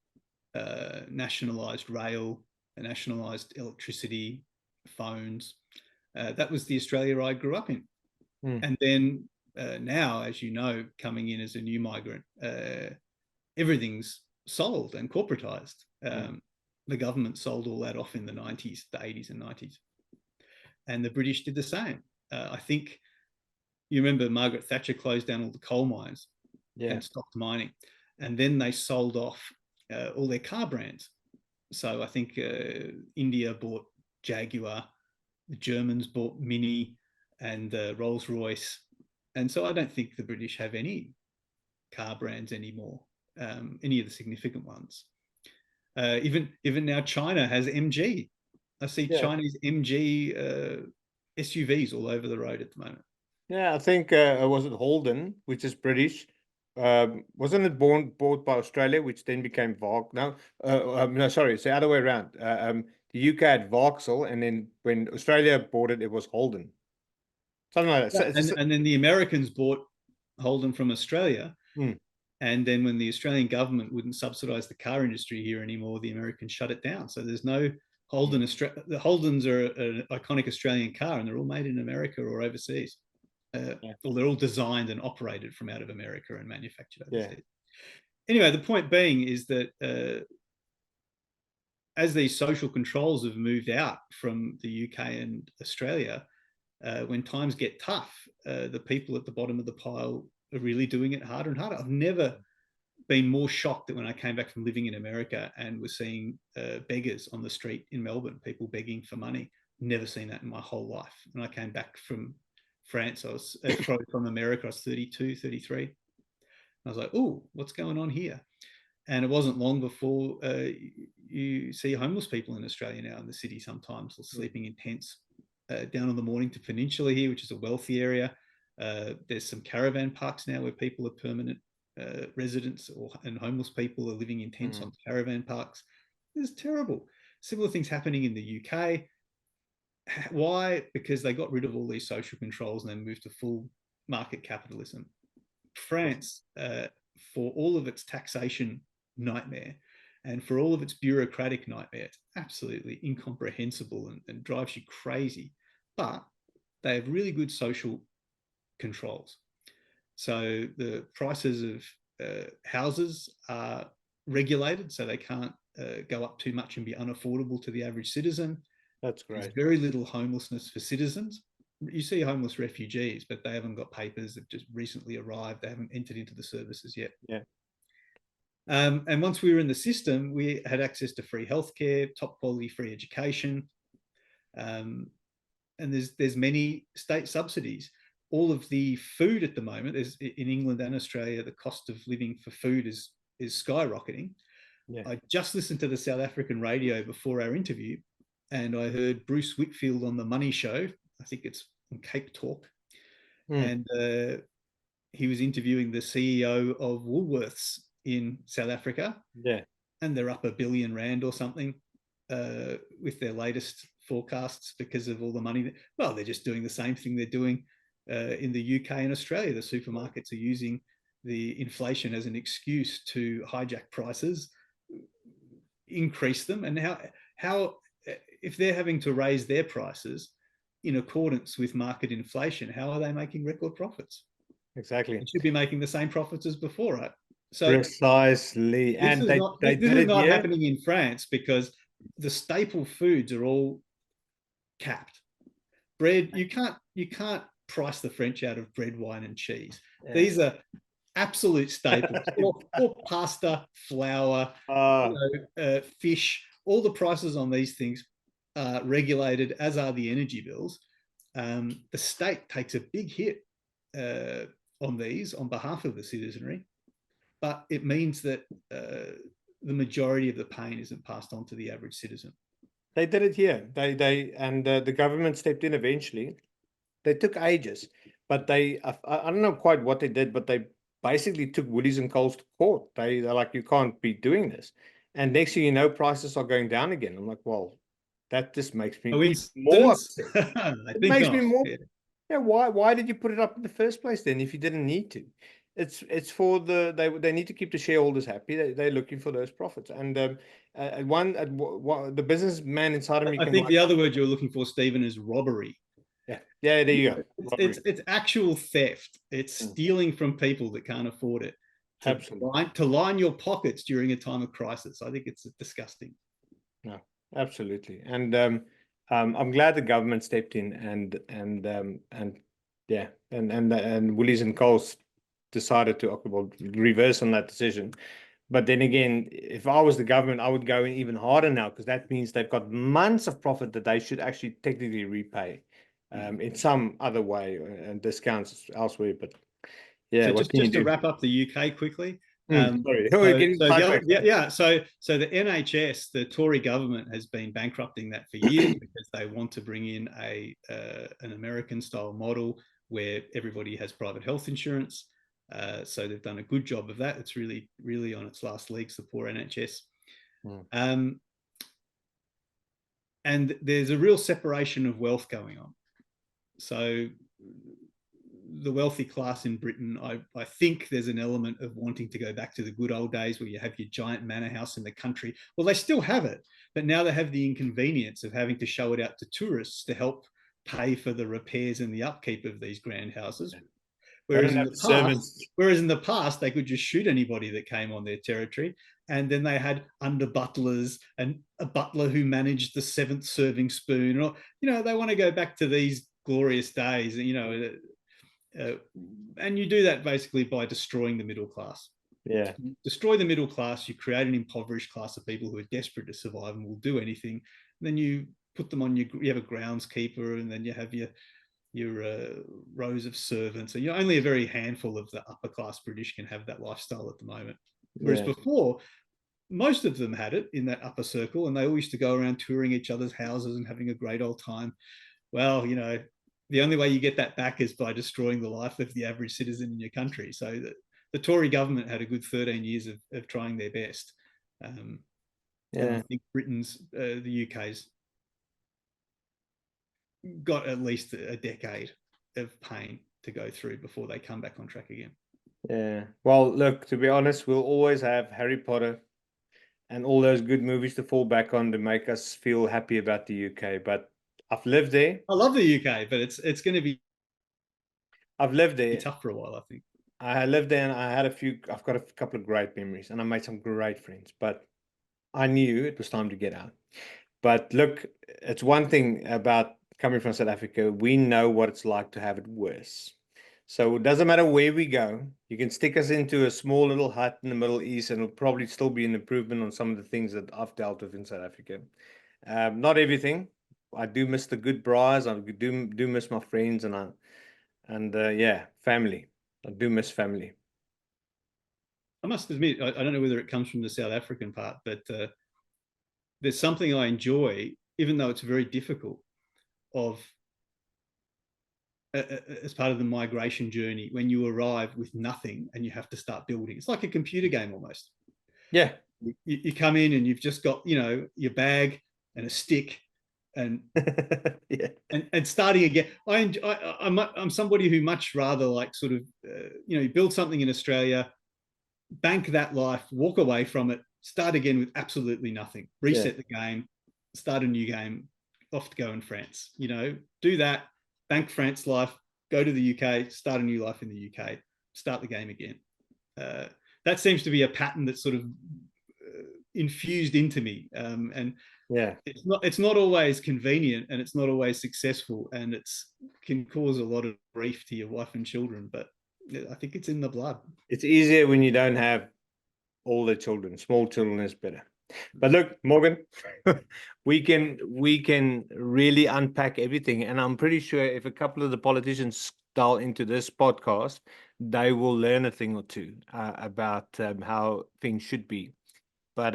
nationalized rail, nationalized electricity, phones. That was the Australia I grew up in. And then now, as you know, coming in as a new migrant, everything's sold and corporatized. The government sold all that off in the 90s, the 80s and 90s. And the British did the same. I think you remember Margaret Thatcher closed down all the coal mines and stopped mining. And then they sold off all their car brands. So I think India bought Jaguar, the Germans bought Mini and Rolls-Royce. And so I don't think the British have any car brands anymore, any of the significant ones. Even now China has MG. I see Chinese MG SUVs all over the road at the moment. Yeah, I think was it Holden, which is British. Wasn't it bought by Australia, which then became Vauxhall? No, sorry, it's the other way around. The UK had Vauxhall, and then when Australia bought it, it was Holden. Something like that. And then the Americans bought Holden from Australia. Hmm. And then when the Australian government wouldn't subsidize the car industry here anymore, the Americans shut it down. So there's no Holden. The Holdens are an iconic Australian car, and they're all made in America or overseas. Or they're all designed and operated from out of America and manufactured overseas. Anyway, the point being is that as these social controls have moved out from the UK and Australia, when times get tough, the people at the bottom of the pile are really doing it harder and harder. I've never been more shocked that when I came back from living in America and was seeing beggars on the street in Melbourne, people begging for money. Never seen that in my whole life. And I came back from France. I was probably from America. I was 32, 33. I was like, oh, what's going on here? And it wasn't long before you see homeless people in Australia now in the city sometimes, or sleeping in tents down on the Mornington Peninsula here, which is a wealthy area. There's some caravan parks now where people are permanent residents and homeless people are living in tents on caravan parks. It's terrible. Similar things happening in the UK. Why? Because they got rid of all these social controls and then moved to full market capitalism. France, for all of its taxation nightmare and for all of its bureaucratic nightmare, it's absolutely incomprehensible and drives you crazy. But they have really good social controls. So the prices of houses are regulated, so they can't go up too much and be unaffordable to the average citizen. That's great. There's very little homelessness for citizens. You see homeless refugees, but they haven't got papers. They've just recently arrived. They haven't entered into the services yet. Yeah. And once we were in the system, we had access to free healthcare, top quality free education, and there's many state subsidies. All of the food at the moment is in England and Australia. The cost of living for food is skyrocketing. Yeah. I just listened to the South African radio before our interview, and I heard Bruce Whitfield on the Money Show. I think it's on Cape Talk, and he was interviewing the CEO of Woolworths in South Africa. Yeah, and they're up R1 billion or something with their latest forecasts because of all the money. Well, they're just doing the same thing they're doing in the UK and Australia. The supermarkets are using the inflation as an excuse to hijack prices, increase them, and how if they're having to raise their prices in accordance with market inflation, how are they making record profits? Exactly. They should be making the same profits as before, right? So precisely. And this is not happening in France because the staple foods are all capped. Bread, you can't price the French out of bread, wine, and cheese. Yeah. These are absolute staples. or pasta, flour, fish. All the prices on these things are regulated, as are the energy bills. The state takes a big hit on these on behalf of the citizenry, but it means that the majority of the pain isn't passed on to the average citizen. They did it here. The government stepped in eventually. They took ages, but I don't know quite what they did, but they basically took Woolies and Coles to court. They're like, you can't be doing this. And next thing you know, prices are going down again. I'm like, well, that just makes me more upset. It makes me more. Yeah. Why did you put it up in the first place then if you didn't need to? It's for they need to keep the shareholders happy. They're looking for those profits. And the businessman inside of me. I think the other word you're looking for, Stephen, is robbery. Yeah. Yeah. There you go. It's actual theft. It's stealing from people that can't afford it. To line your pockets during a time of crisis. I think it's disgusting. No, absolutely. And I'm glad the government stepped in and Woolies and Coles decided to reverse on that decision. But then again, if I was the government, I would go in even harder now, because that means they've got months of profit that they should actually technically repay in some other way and discounts elsewhere. But yeah, so just to wrap up the UK quickly. Sorry. So the NHS, the Tory government, has been bankrupting that for years because they want to bring in an American style model where everybody has private health insurance. So they've done a good job of that. It's really, really on its last legs, the poor NHS. And there's a real separation of wealth going on. So the wealthy class in Britain, I think there's an element of wanting to go back to the good old days where you have your giant manor house in the country. Well, they still have it, but now they have the inconvenience of having to show it out to tourists to help pay for the repairs and the upkeep of these grand houses. Whereas in the past, they could just shoot anybody that came on their territory. And then they had under butlers and a butler who managed the 7th serving spoon. Or, they want to go back to these glorious days, and you do that basically by destroying the middle class. Yeah. Destroy the middle class, you create an impoverished class of people who are desperate to survive and will do anything. And then you put them on you have a groundskeeper, and then you have your your rows of servants, and only a very handful of the upper class British can have that lifestyle at the moment. Whereas before, most of them had it in that upper circle, and they all used to go around touring each other's houses and having a great old time. Well, the only way you get that back is by destroying the life of the average citizen in your country. So the Tory government had a good 13 years of trying their best. And I think Britain's, the UK's got at least a decade of pain to go through before they come back on track again. Yeah. Well, look, to be honest, we'll always have Harry Potter and all those good movies to fall back on to make us feel happy about the UK. But I've lived there. I love the UK, but it's going to be. I've lived there. Tough for a while, I think. I lived there, and I've got a couple of great memories, and I made some great friends. But I knew it was time to get out. But look, it's one thing about coming from South Africa. We know what it's like to have it worse. So it doesn't matter where we go. You can stick us into a small little hut in the Middle East, and it'll probably still be an improvement on some of the things that I've dealt with in South Africa. Not everything. I do miss the good briars. I do miss my friends, and yeah, family. I do miss family. I must admit, I don't know whether it comes from the South African part, but there's something I enjoy, even though it's very difficult, of as part of the migration journey, when you arrive with nothing and you have to start building. It's like a computer game almost. Yeah. You come in and you've just got, your bag and a stick and yeah. and starting again. I'm somebody who much rather like sort of, you build something in Australia, bank that life, walk away from it, start again with absolutely nothing, reset the game, start a new game, off to go in France. Do that, bank France life, go to the UK, start a new life in the UK, start the game again. That seems to be a pattern that's sort of infused into me, and yeah, it's not always convenient, and it's not always successful, and it's can cause a lot of grief to your wife and children, but I think it's in the blood. It's easier when you don't have all the children. Small children is better. But look, Morgan, we can really unpack everything, and I'm pretty sure if a couple of the politicians dial into this podcast, they will learn a thing or two about how things should be. But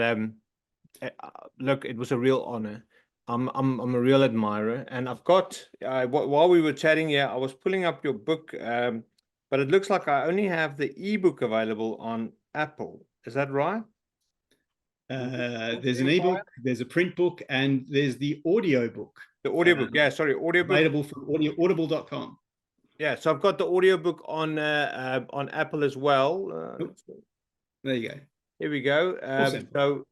look, it was a real honor. I'm a real admirer, and I've got while we were chatting here, I was pulling up your book, but it looks like I only have the ebook available on Apple. Is that right? There's an ebook, there's a print book, and there's the audio book. The audiobook, audiobook. Available from audible.com. Yeah, so I've got the audiobook on Apple as well. There you go. Here we go. Awesome. So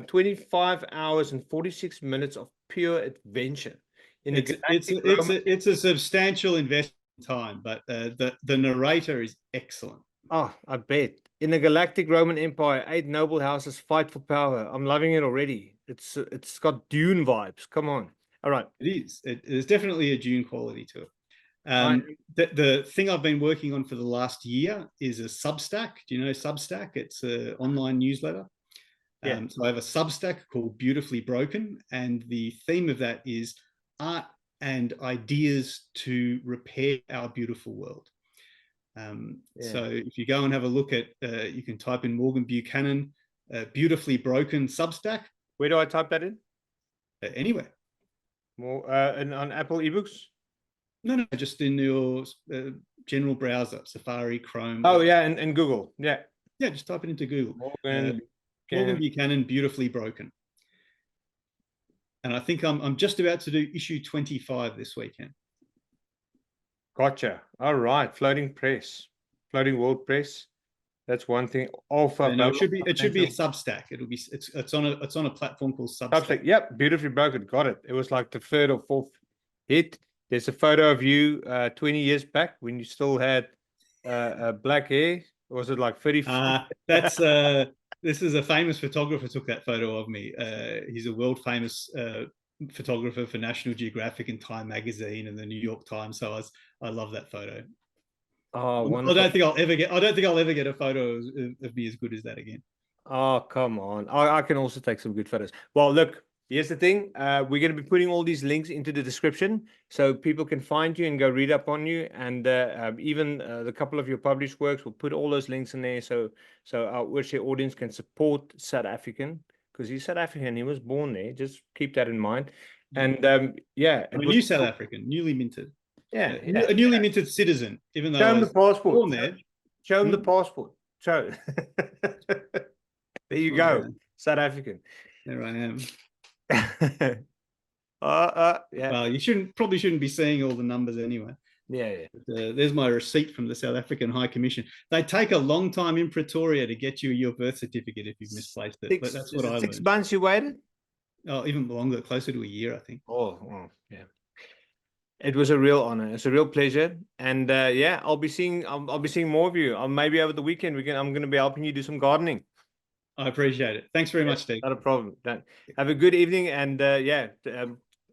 25 hours and 46 minutes of pure adventure. It's a substantial investment in time, but the narrator is excellent. Oh, I bet. In the galactic Roman Empire, 8 noble houses fight for power. I'm loving it already. It's got Dune vibes. Come on. All right. It is. There's definitely a Dune quality to it. The thing I've been working on for the last year is a Substack. Do you know Substack? It's an online newsletter. So I have a Substack called Beautifully Broken, and the theme of that is art and ideas to repair our beautiful world. So if you go and have a look at, you can type in Morgan Buchanan, Beautifully Broken Substack. Where do I type that in? Anywhere. More on Apple eBooks? No, just in your general browser, Safari, Chrome. Oh, yeah, and Google. Yeah. Yeah, just type it into Google. Morgan Buchanan, Beautifully Broken. And I think I'm just about to do issue 25 this weekend. Gotcha. All right. Floating World Press. That's one thing. No, it should be a Substack. It's on a platform called Substack. Yep, Beautifully Broken. Got it. It was like the 3rd or 4th hit. There's a photo of you 20 years back when you still had black hair. Or was it like 35? This is a famous photographer took that photo of me. He's a world famous photographer for National Geographic and Time Magazine and the New York Times. So I love that photo. Oh, I don't think I'll ever get a photo of me as good as that again. Oh, come on. I can also take some good photos. Well, look, Here's the thing. We're going to be putting all these links into the description so people can find you and go read up on you. And even the couple of your published works, we'll put all those links in there so our Wordshare audience can support South African, because he's South African. He was born there. Just keep that in mind. And yeah, I'm a new South African, newly minted. Yeah, a newly minted citizen, even though show I him was the passport. born there. Show him the passport. Show. There you go, South African. There I am. Yeah. Well, you probably shouldn't be seeing all the numbers anyway. Yeah. But, there's my receipt from the South African High Commission. They take a long time in Pretoria to get you your birth certificate if you've misplaced it. But that's what I learned. 6 months you waited? Oh, even longer, closer to a year, I think. Oh, yeah. It was a real honor. It's a real pleasure. And yeah, I'll be seeing more of you. Maybe over the weekend I'm going to be helping you do some gardening. I appreciate it. Thanks very much, Steve. Not a problem. Have a good evening, and yeah,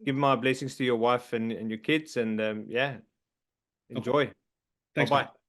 give my blessings to your wife and your kids, and yeah, enjoy. Thanks. Bye-bye.